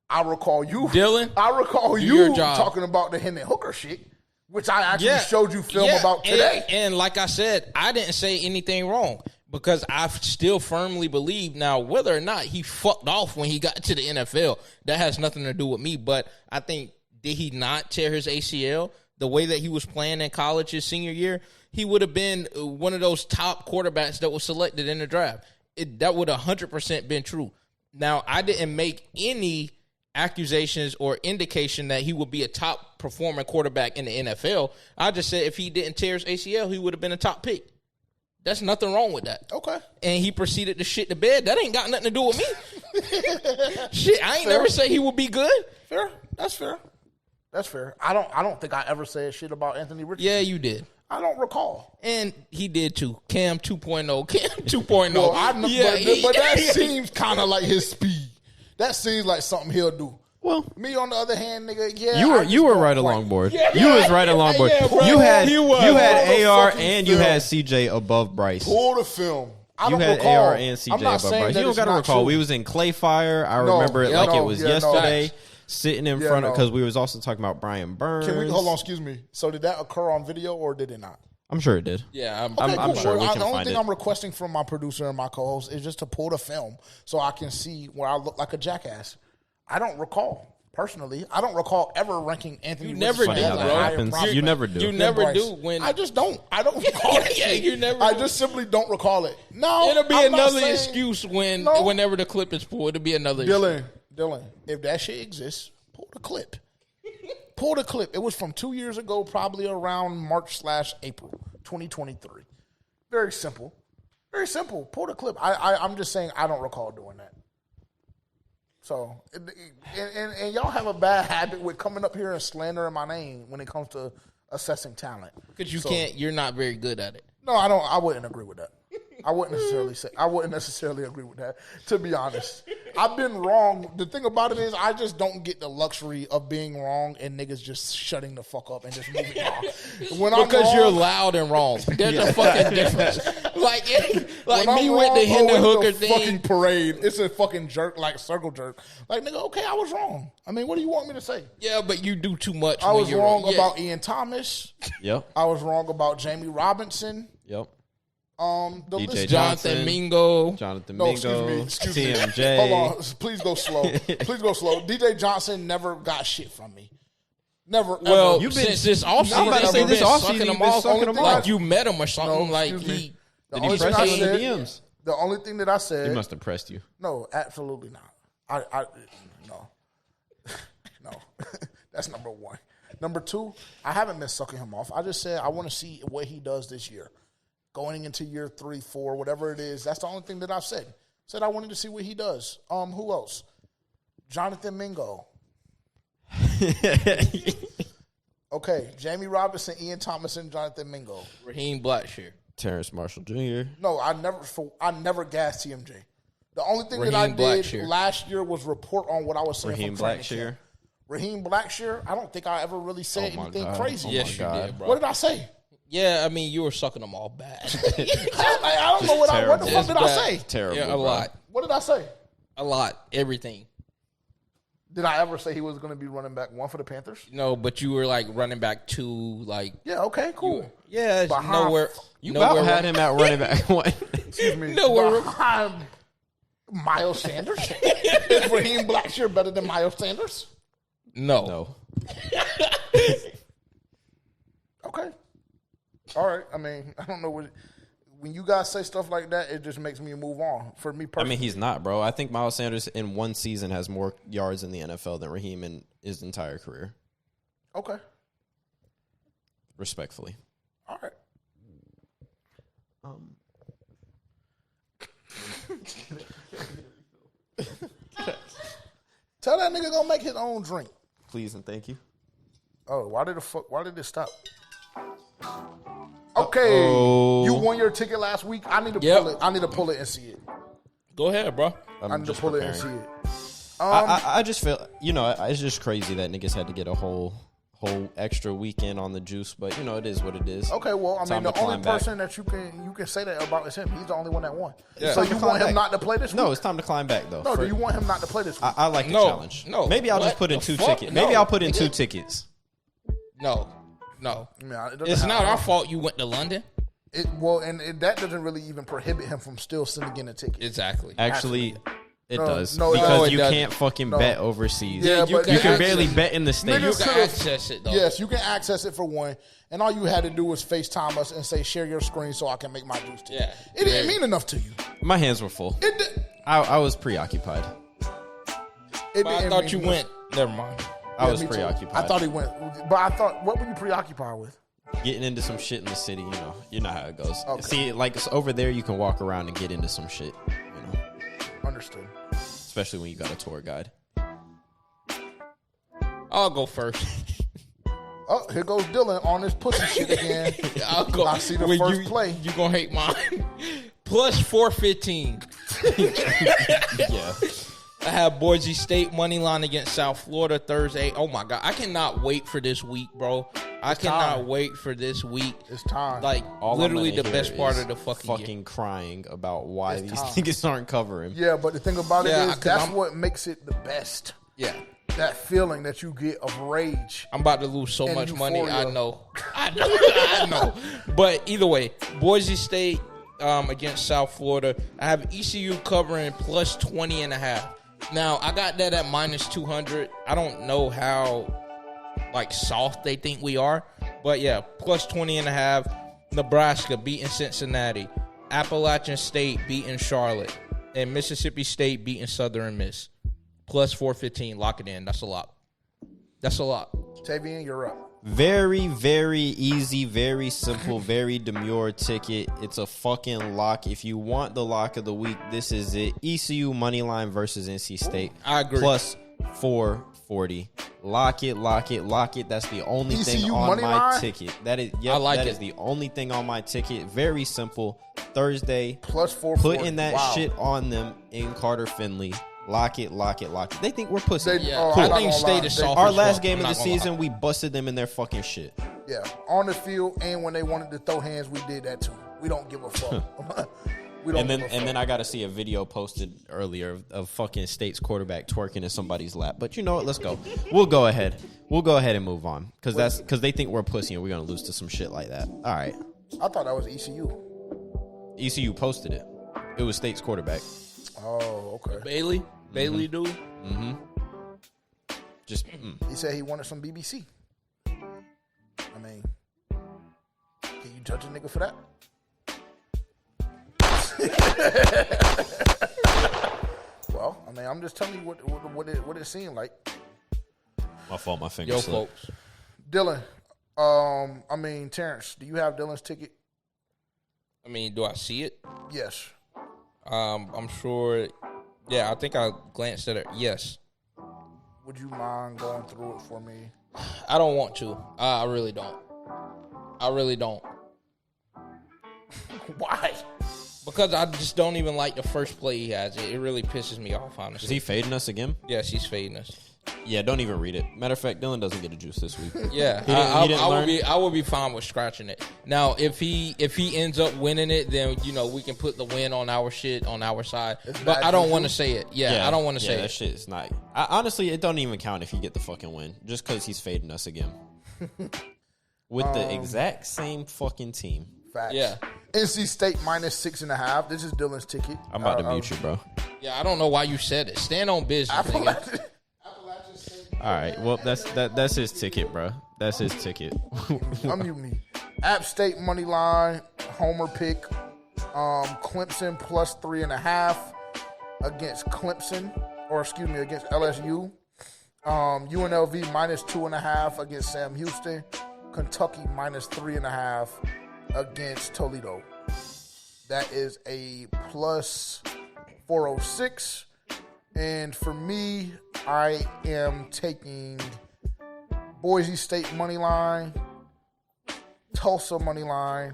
I recall you, Dylan. I recall do you your job. talking about the Hendon Hooker shit, which I actually showed you film about today. And like I said, I didn't say anything wrong because I still firmly believe now whether or not he fucked off when he got to the NFL, that has nothing to do with me. But I think, did he not tear his ACL the way that he was playing in college his senior year? He would have been one of those top quarterbacks that was selected in the draft. That would 100% been true. Now, I didn't make any accusations or indication that he would be a top performing quarterback in the NFL. I just said if he didn't tear his ACL, he would have been a top pick. That's nothing wrong with that. Okay. And he proceeded to shit the bed. That ain't got nothing to do with me. Shit, I ain't never say he would be good. Fair. That's fair. That's fair. I don't think I ever said shit about Anthony Richardson. Yeah, you did. I don't recall. And he did too. Cam 2.0. Cam 2.0. Well, but that seems kind of like his speed. That seems like something he'll do. Well, me on the other hand, nigga, you were right along board. You was right along board. bro. You had Pull AR the and film. you had CJ above Bryce. Pull the film. You had recall. AR and CJ above Bryce. You don't got to recall. True. We was in Clayfire. I remember it like it was yesterday. Sitting in front of, because we was also talking about Brian Burns. Hold on, excuse me. So did that occur on video or did it not? I'm sure it did. Yeah, I'm sure we can The only find thing it. I'm requesting from my producer and my co-host is just to pull the film so I can see where I look like a jackass. I don't recall. Personally, I don't recall ever ranking Anthony. You never Richardson do, as a bro. higher Happens. prospect You never do. You never than do Bryce. when I just don't. I don't recall it. Yeah, you never I do. just simply don't recall it. No, It'll be I'm not another saying- excuse No. whenever the clip is pulled. It'll be another excuse. Dylan, if that shit exists, pull the clip. Pull the clip. It was from 2 years ago, probably around March/April 2023. Very simple. Very simple. Pull the clip. I'm just saying I don't recall doing that. So, and y'all have a bad habit with coming up here and slandering my name when it comes to assessing talent. Because you're not very good at it. No, I don't. I wouldn't agree with that. I wouldn't necessarily agree with that, to be honest. I've been wrong. The thing about it is I just don't get the luxury of being wrong and niggas just shutting the fuck up and just moving on. Because you're loud and wrong. There's a fucking difference. Like me with the Hendon Hooker thing. Fucking parade. It's a fucking jerk, like circle jerk. Like, nigga, okay, I was wrong. I mean, what do you want me to say? Yeah, but you do too much. I was wrong Yeah. about Ian Thomas. Yep. I was wrong about Jamie Robinson. Yep. The DJ list. Jonathan Mingo. No, excuse me. TMJ. Hold on. Please go slow. DJ Johnson never got shit from me. Never. Well, ever. you've been since this offseason. I'm about to say this offseason, sucking you've them been off. sucking them Like off. you met him or something. No, Like excuse me. he. The Did only he thing press I you in the said. DMs? The only thing that I said. He must have pressed you. No, absolutely not. No. That's number one. Number 2, I haven't been sucking him off. I just said I want to see what he does this year. Going into year 3, 4, whatever it is, that's the only thing that I've said. Said I wanted to see what he does. Who else? Jonathan Mingo. Okay, Jamie Robinson, Ian Thomason, Jonathan Mingo. Raheem Blackshear. Terrence Marshall Jr. No, I never gassed TMJ. The only thing that I Raheem did Blackshear. last year was report on what I was saying. Raheem from training Blackshear. camp. Raheem Blackshear. I don't think I ever really said anything God. crazy. Yes, you God. did, bro. What did I say? Yeah, I mean, you were sucking them all bad. I don't know what the fuck did I say? Terrible. Yeah, a bro. lot. What did I say? A lot. Everything. Did I ever say he was going to be running back 1 for the Panthers? No, but you were like running back 2, like. Yeah, okay, cool. Yeah, it's Behind- nowhere. You nowhere about had him at running back 1. Excuse me. Nowhere. Behind Miles Sanders? Is Raheem Blackshear better than Miles Sanders? No. Okay. All right. I mean, I don't know what. When you guys say stuff like that, it just makes me move on. For me I personally, mean, he's not, bro. I think Miles Sanders in one season has more yards in the NFL than Raheem in his entire career. okay. Respectfully. All right. Tell that nigga go make his own drink. Please and thank you. Oh, why did it stop? Okay, you won your ticket last week. I need to pull it. I need to pull it and see it. Go ahead, bro. I need to pull it and see it. I just feel, it's just crazy that niggas had to get a whole extra weekend on the juice, but it is what it is. Okay, well, I mean, Time to the only climb back. person that you can say that about is him. He's the only one that won. Yeah. So Time to you climb want him back. not to play this week? No, it's time to climb back though. No, do you want him not to play this week? I like the No, challenge. no. Maybe I'll just What put in the 2 fuck? tickets. No. Maybe I'll put in 2 tickets. No. I mean, it doesn't It's have- not our fault you went to London. That doesn't really even prohibit him from still sending in a ticket. Exactly. Actually, it No, does. no, it because doesn't. you No, it can't fucking bet overseas. Yeah, you but can You can access barely it. bet in the States. You Niggas can could've- access it, though. Yes, you can access it for one, and all you had to do was FaceTime us and say, share your screen so I can make my juice ticket. Yeah. It didn't mean enough to you. My hands were full. It, did, I was preoccupied. it But I didn't thought mean you enough. went. Never mind. I was Me too. preoccupied. I thought he went, but I thought, what were you preoccupied with? Getting into some shit in the city, you know how it goes. Okay. See, like over there, you can walk around and get into some shit, Understood. especially when you got a tour guide. I'll go first. Oh, here goes Dylan on his pussy shit again. I'll go. I see the When first play. You gonna hate mine. Plus 415. Yeah. I have Boise State money line against South Florida Thursday. Oh my God, I cannot wait for this week, bro. I cannot time. wait for this week. It's time. Like All I'm literally gonna the hear best part is of the fucking year. crying about why It's these time. niggas aren't covering. Yeah, but the thing about it Yeah, is 'cause that's I'm- what makes it the best. Yeah, That feeling that you get of rage. I'm about to lose so And much money. I euphoria. know. I know. But either way, Boise State against South Florida. I have ECU covering plus 20.5. Now I got that at minus 200. I don't know how soft they think we are, but yeah, plus 20.5. Nebraska beating Cincinnati, Appalachian State beating Charlotte, and Mississippi State beating Southern Miss. Plus 415. Lock it in. That's a lot. That's a lot. Tavian, you're up. Very, very easy, very simple, very demure ticket. It's a fucking lock. If you want the lock of the week, this is it. ECU moneyline versus NC State. I agree. Plus 440. Lock it, lock it, lock it. That's the only thing ECU on money my line? ticket. That is, I like that it. is the only thing on my ticket. Very simple. Thursday. Plus 440. Putting that Wow. shit on them in Carter Finley. Lock it, lock it, lock it. They think we're pussy. They- Yeah, oh, I I'm not think gonna State lie. is They- soft. Our as last fuck. game I'm of not the gonna lie. season, we busted them in their fucking shit. Yeah, on the field and when they wanted to throw hands, we did that too. We don't give a fuck. We don't And then give a fuck. and then I got to see a video posted earlier of fucking State's quarterback twerking in somebody's lap. But you know what? Let's go. We'll go ahead. We'll go ahead and move on because they think we're pussy and we're gonna lose to some shit like that. All right. I thought that was ECU. ECU posted it. It was State's quarterback. Oh, okay. Bailey do. Just He said he wanted some BBC. I mean, can you judge a nigga for that? Well, I mean, I'm just telling you what it seemed like. my fault. My finger Yo, slipped. folks. Dylan, Terrence, do you have Dylan's ticket? I mean, do I see it? Yes. I'm sure. Yeah, I think I glanced at it. Yes. Would you mind going through it for me? I don't want to. I really don't. Why? Because I just don't even like the first play he has. It really pisses me off, honestly. Is he fading us again? Yes, he's fading us. Yeah, don't even read it. Matter of fact, Dylan doesn't get a juice this week. Yeah, I would be fine with scratching it. Now, if he ends up winning it, then we can put the win on our shit on our side. But I don't want to say it. Yeah, I don't want to say that it. Shit is not. Honestly, it don't even count if you get the fucking win, just because he's fading us again with the exact same fucking team. Facts. Yeah. NC State -6.5. This is Dylan's ticket. I'm about to mute you, bro. Yeah, I don't know why you said it. Stand on business, nigga. All right, well that's his ticket, bro. That's his ticket. Unmute me. App State money line, homer pick. Clemson +3.5 against against LSU. UNLV -2.5 against Sam Houston. Kentucky -3.5 against Toledo. That is a +406. And for me, I am taking Boise State money line, Tulsa money line,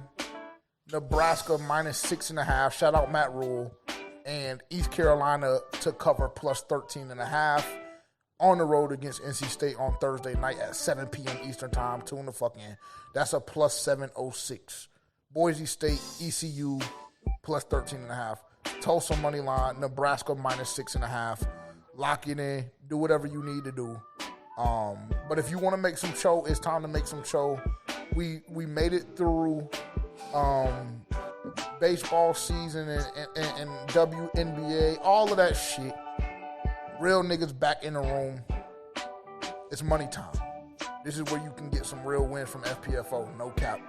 Nebraska -6.5. Shout out Matt Rule. And East Carolina to cover +13.5 on the road against NC State on Thursday night at 7 p.m. Eastern time. Tune the fuck in. That's a +706. Boise State, ECU +13.5. Tulsa money line, Nebraska -6.5. Lock it in. Do whatever you need to do. But if you want to make some show, it's time to make some show. We made it through baseball season and WNBA, all of that shit. Real niggas back in the room. It's money time. This is where you can get some real wins from FPFO. No cap.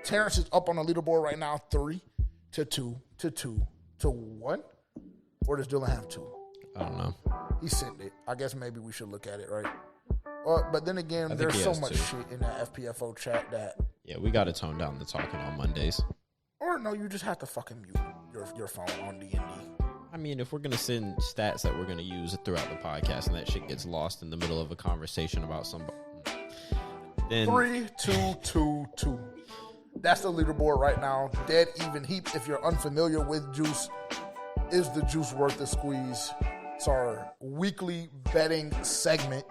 Terrence is up on the leaderboard right now, 3-2 to 1. Or does Dylan have 2? I don't know. He sent it. I guess maybe we should look at it, right? But then again, there's so much shit in that FPFO chat that... Yeah, we got to tone down the talking on Mondays. Or no, you just have to fucking mute your phone on D&D. I mean, if we're going to send stats that we're going to use throughout the podcast and that shit gets lost in the middle of a conversation about somebody, then... 3-2-2-2. That's the leaderboard right now. Dead even heap. If you're unfamiliar with Juice, is the juice worth the squeeze? It's our weekly betting segment.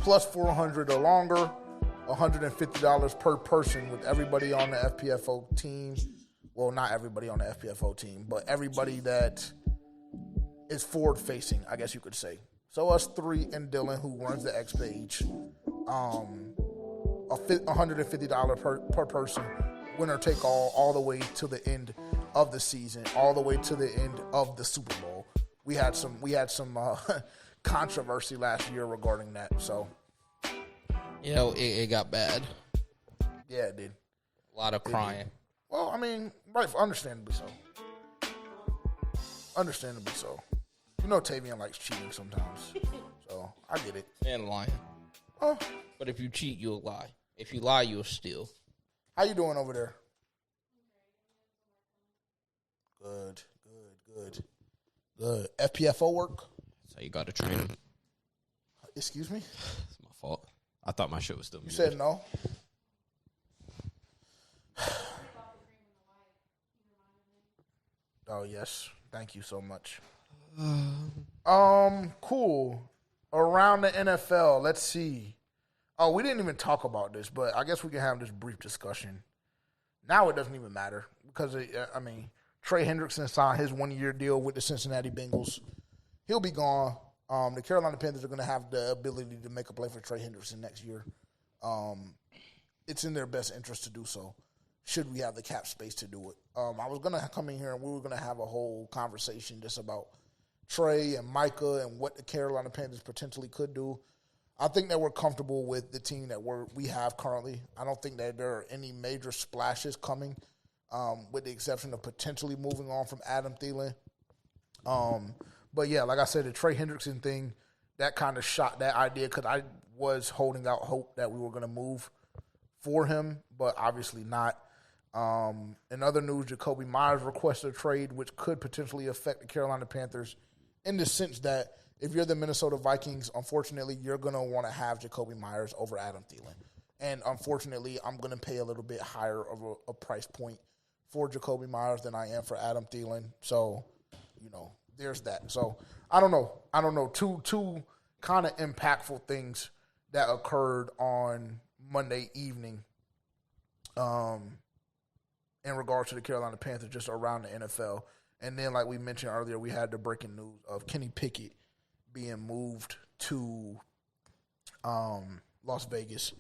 Plus 400 or longer, $150 per person with everybody on the FPFO team. Well, not everybody on the FPFO team, but everybody that is forward-facing, I guess you could say. So us three and Dylan, who runs the X page, $150 per person, winner take all the way to the end of the season, all the way to the end of the Super Bowl. We had some controversy last year regarding that. So, it got bad. Yeah, it did. A lot of crying. Well, I mean, right, understandably so. Understandably so. You know, Tavian likes cheating sometimes, so I get it. And lying. Oh, but if you cheat, you'll lie. If you lie, you'll steal. How you doing over there? Good. FPFO work? That's how you got to train him. Excuse me? It's my fault. I thought my shit was still muted. You said no? Oh, yes. Thank you so much. Cool. Around the NFL, let's see. Oh, we didn't even talk about this, but I guess we can have this brief discussion. Now it doesn't even matter because, Trey Hendrickson signed his 1-year deal with the Cincinnati Bengals. He'll be gone. The Carolina Panthers are going to have the ability to make a play for Trey Hendrickson next year. It's in their best interest to do so, should we have the cap space to do it. I was going to come in here and we were going to have a whole conversation just about Trey and Micah and what the Carolina Panthers potentially could do. I think that we're comfortable with the team that we have currently. I don't think that there are any major splashes coming, with the exception of potentially moving on from Adam Thielen. But, yeah, like I said, the Trey Hendrickson thing, that kind of shot that idea because I was holding out hope that we were going to move for him, but obviously not. In other news, Jacoby Myers requested a trade, which could potentially affect the Carolina Panthers in the sense that if you're the Minnesota Vikings, unfortunately, you're going to want to have Jacoby Myers over Adam Thielen. And unfortunately, I'm going to pay a little bit higher of a price point for Jacoby Myers than I am for Adam Thielen. So, there's that. So, I don't know. Two kind of impactful things that occurred on Monday evening in regards to the Carolina Panthers just around the NFL. And then, like we mentioned earlier, we had the breaking news of Kenny Pickett being moved to Las Vegas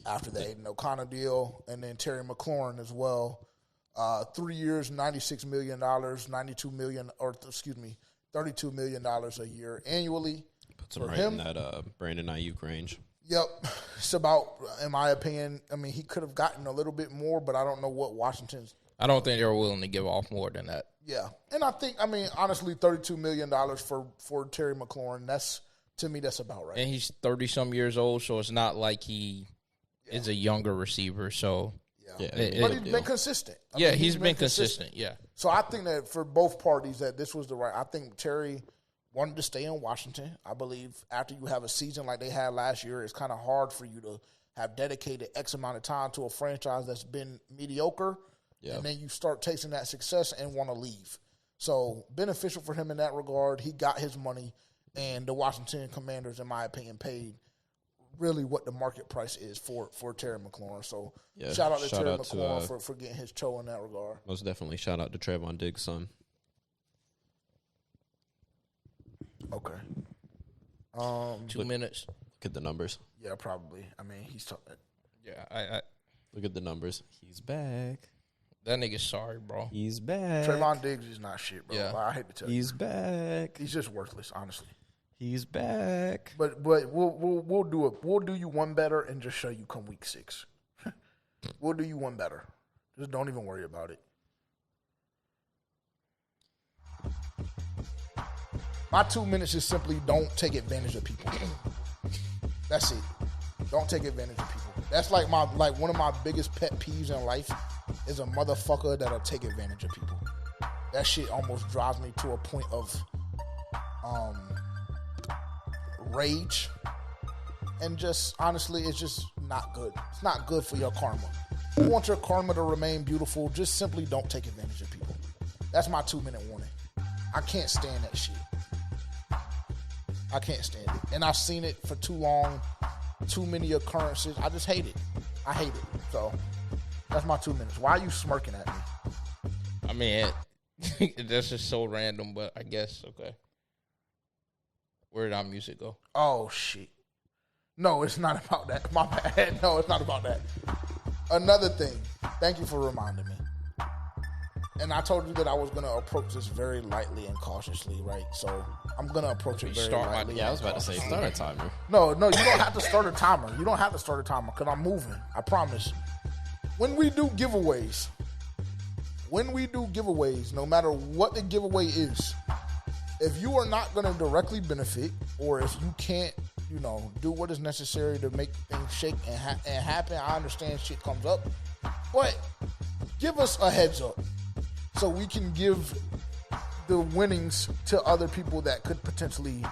after the Aiden O'Connor deal, and then Terry McLaurin as well. 3 years, $96 million, $32 million a year annually. Puts him right in that Brandon Ayuk range. Yep. It's about, in my opinion, he could have gotten a little bit more, but I don't know what Washington's. I don't think they're willing to give off more than that. Yeah. And I think, honestly, $32 million for Terry McLaurin, to me, that's about right. And he's 30-some years old, so it's not like he is a younger receiver, so. Yeah. But he's been consistent. He's been consistent, yeah. So I think that for both parties that this was the right. I think Terry wanted to stay in Washington. I believe after you have a season like they had last year, it's kind of hard for you to have dedicated X amount of time to a franchise that's been mediocre, and then you start tasting that success and want to leave. So beneficial for him in that regard. He got his money, and the Washington Commanders, in my opinion, paid really what the market price is for Terry McLaurin. So shout out to Terry McLaurin for getting his toe in that regard. Most definitely shout out to Trayvon Diggs' son. Okay. 2 minutes. Look at the numbers. Yeah, probably. He's talking. Yeah, I look at the numbers. He's back. That nigga's sorry, bro. He's back. Trayvon Diggs is not shit, bro. Yeah. I hate to tell you. He's back. He's just worthless, honestly. He's back. But we'll do it. We'll do you one better and just show you come week 6. We'll do you one better. Just don't even worry about it. My 2 minutes is simply don't take advantage of people. That's it. Don't take advantage of people. That's like one of my biggest pet peeves in life is a motherfucker that'll take advantage of people. That shit almost drives me to a point of rage, and just honestly, it's just not good. It's not good for your karma. If you want your karma to remain beautiful, just simply don't take advantage of people. That's my 2-minute warning. I can't stand that shit. I can't stand it. And I've seen it for too long, too many occurrences. I just hate it. I hate it. So that's my 2 minutes. Why are you smirking at me? That's just so random, but I guess, okay. Where did our music go? Oh, shit. No, it's not about that. My bad. No, it's not about that. Another thing. Thank you for reminding me. And I told you that I was going to approach this very lightly and cautiously, right? So I'm going to approach it very lightly. Yeah, I was about to say, start a timer. No, you don't have to start a timer. You don't have to start a timer because I'm moving. I promise. When we do giveaways, no matter what the giveaway is, if you are not going to directly benefit, or if you can't, do what is necessary to make things shake and happen, I understand shit comes up, but give us a heads up so we can give the winnings to other people that could potentially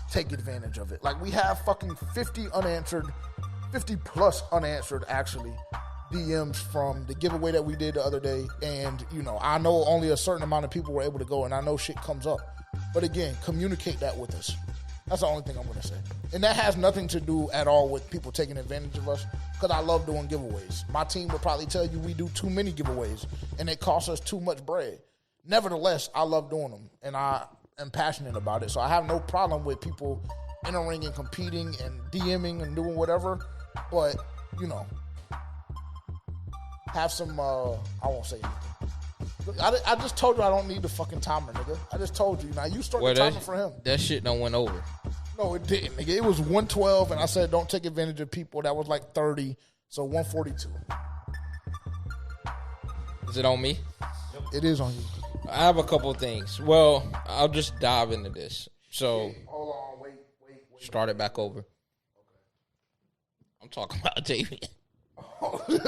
take advantage of it. Like, we have fucking 50 plus unanswered, actually, DMs from the giveaway that we did the other day, and, I know only a certain amount of people were able to go, and I know shit comes up. But again, communicate that with us. That's the only thing I'm going to say. And that has nothing to do at all with people taking advantage of us, because I love doing giveaways. My team would probably tell you we do too many giveaways, and it costs us too much bread. Nevertheless, I love doing them, and I am passionate about it. So I have no problem with people entering and competing and DMing and doing whatever. But, have some, I won't say anything. I just told you I don't need the fucking timer, nigga. I just told you. Now you start the timer for him. That shit done went over. No, it didn't, nigga. It was 112, and I said don't take advantage of people. That was like 30, so 142. Is it on me? It is on you. I have a couple of things. Well, I'll just dive into this. So, hold on, wait. Start it back over. I'm talking about Davian. Damn,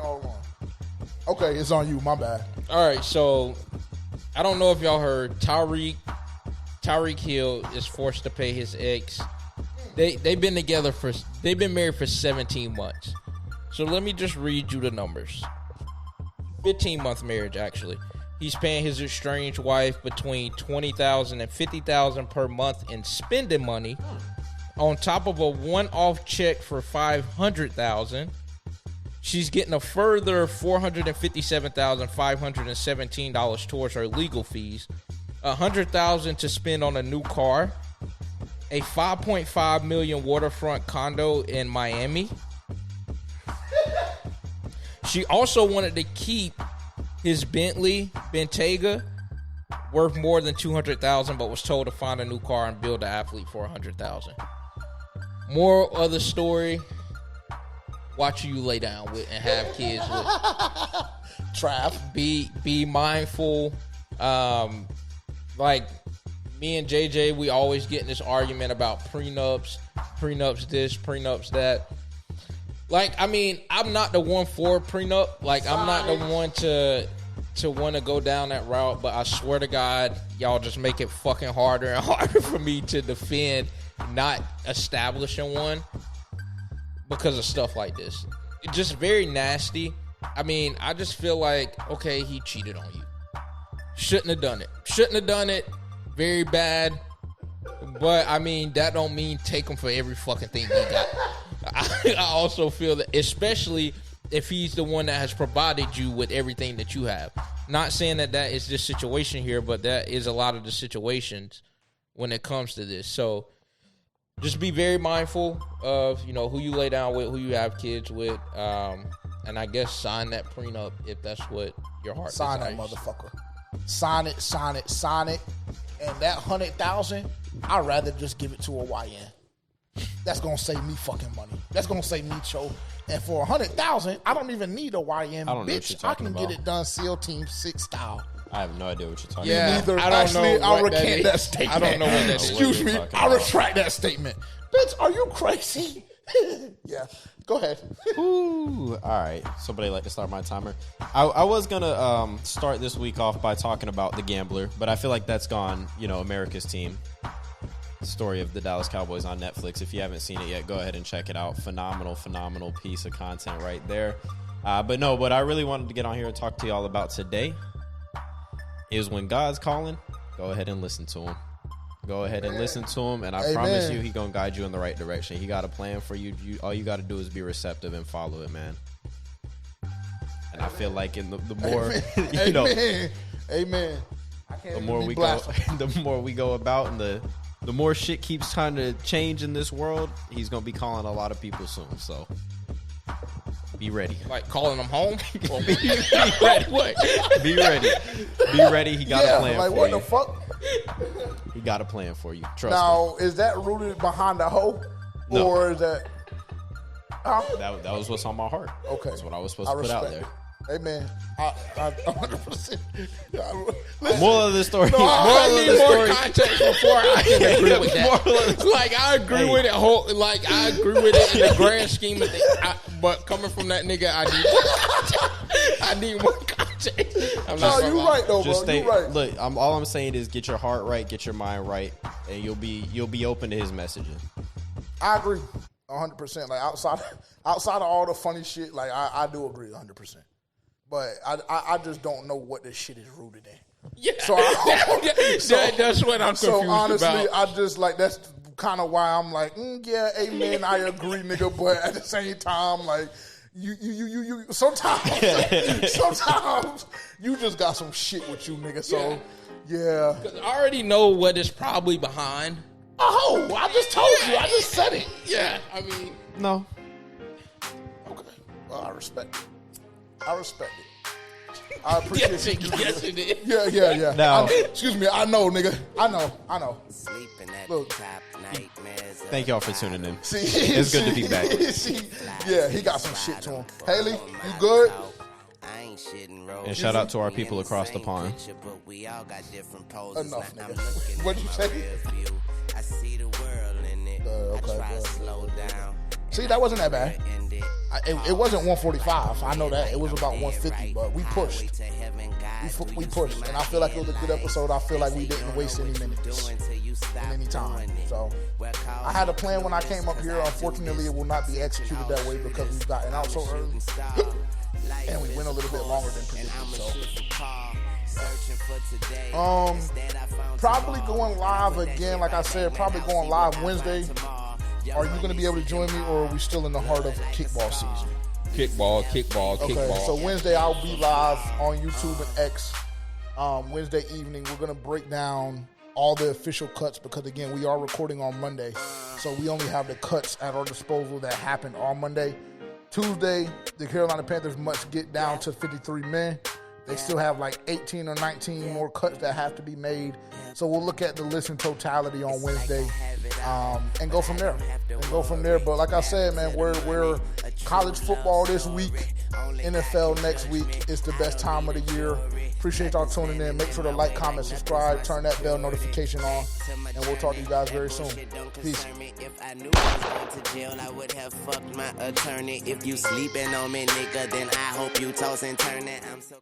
hold on. Okay, it's on you. My bad. All right, so I don't know if y'all heard Tyreek Hill is forced to pay his ex. They've been married for 17 months. So let me just read you the numbers. 15-month marriage, actually. He's paying his estranged wife between $20,000 and $50,000 per month in spending money, on top of a one-off check for $500,000. She's getting a further $457,517 towards her legal fees, $100,000 to spend on a new car, a $5.5 million waterfront condo in Miami. She also wanted to keep his Bentley Bentayga, worth more than $200,000, but was told to find a new car and build an athlete for $100,000. More of the story: watch who you lay down with and have kids with. Trap. Be mindful. Like me and JJ, we always get in this argument about prenups this, prenups that. Like, I mean, I'm not the one for prenup. Like, I'm not the one to want to go down that route. But I swear to God, y'all just make it fucking harder and harder for me to defend not establishing one because of stuff like this. It's just very nasty. I mean, I just feel like, okay, he cheated on you. Shouldn't have done it. Very bad. But, I mean, that don't mean take him for every fucking thing he got. I also feel that, especially if he's the one that has provided you with everything that you have. Not saying that is this situation here, but that is a lot of the situations when it comes to this. So just be very mindful of, who you lay down with, who you have kids with, and I guess sign that prenup if that's what your heart desires. Sign that motherfucker. Sign it. And that $100,000, I'd rather just give it to a YN. That's gonna save me fucking money. That's gonna save me Cho. And for $100,000, I don't even need a YN. I don't know what bitch. you're talking I can about. get it done SEAL Team 6 style. I have no idea what you're talking Yeah. about. Neither. I don't Actually, know I'll what that recant is. that statement. I don't know what that is. Excuse What me. you're talking I about. retract that statement. Bitch, are you crazy? Yeah. Go ahead. Ooh, all right. Somebody like to start my timer. I was gonna start this week off by talking about The Gambler, but I feel like that's gone. America's Team. Story of the Dallas Cowboys on Netflix. If you haven't seen it yet, go ahead and check it out. Phenomenal piece of content right there. But no, what I really wanted to get on here and talk to y'all about today is when God's calling, go ahead and listen to him. Go ahead and listen to him, and I Amen. promise you, he gonna guide you in the right direction. He got a plan for you. All you got to do is be receptive and follow it, man. And I feel like in the more Amen. the more we go, the more we go about, and the more shit keeps trying to change in this world, he's gonna be calling a lot of people soon. So be ready. Like calling them home? Or Be ready. what? Be ready. Be ready. He got a plan like for what you. the fuck? He got a plan for you. Trust me. Now, is that rooted behind the hoe? No. Or is that... Huh? That was what's on my heart. Okay. That's what I was supposed to put out there. Amen. I 100%. Moral of the story. I need more context before I can agree with that. Moral of the- Like, I agree with it I agree with it in the grand scheme of things. But coming from that nigga, I need more context. I'm No, not you gonna right though, Just bro. stay. You right. Look, all I'm saying is get your heart right, get your mind right, and you'll be open to his messaging. I agree 100%. Like outside of all the funny shit, like I do agree 100%. But I just don't know what this shit is rooted in. Yeah, So that's what I'm confused So honestly, about. I just like that's kind of why I'm like, yeah, amen. I agree, nigga. But at the same time, like you sometimes you just got some shit with you, nigga. So yeah. I already know what is probably behind. Oh, I just told you. I just said it. Yeah, I mean, No. Okay. Well, I respect it. I I appreciate yes, it is. Yeah. Now- Excuse me. I know, nigga. I know. Sleeping at Look. the top, nightmares. Thank y'all for tuning in. See, It's good to be back. Yeah, he got some shit to him. Haley, you good? And shout out to our people across the pond. Enough, nigga. What'd you say? I see the world See, that wasn't that bad. It wasn't 145. I know that. It was about 150, but we pushed. We pushed, and I feel like it was a good episode. I feel like we didn't waste any minutes in any time. So I had a plan when I came up here. Unfortunately, it will not be executed that way because we've gotten out so early. And we went a little bit longer than predicted. So probably going live again, like I said, probably going live Wednesday. Are you going to be able to join me, or are we still in the heart of kickball season? Kickball. Okay, so Wednesday I'll be live on YouTube and X. Wednesday evening, we're going to break down all the official cuts because, again, we are recording on Monday. So we only have the cuts at our disposal that happened on Monday. Tuesday, the Carolina Panthers must get down to 53 men. They still have like 18 or 19 more cuts that have to be made. So we'll look at the list in totality on Wednesday and go from there. But like I said, man, we're college football this week, NFL next week. It's the best time of the year. Appreciate y'all tuning in. Make sure to like, comment, subscribe, turn that bell notification on, and we'll talk to you guys very soon. Peace. If I knew I was going to jail, I would have fucked my attorney. If you sleeping on me, nigga, then I hope you toss and turn it. I'm so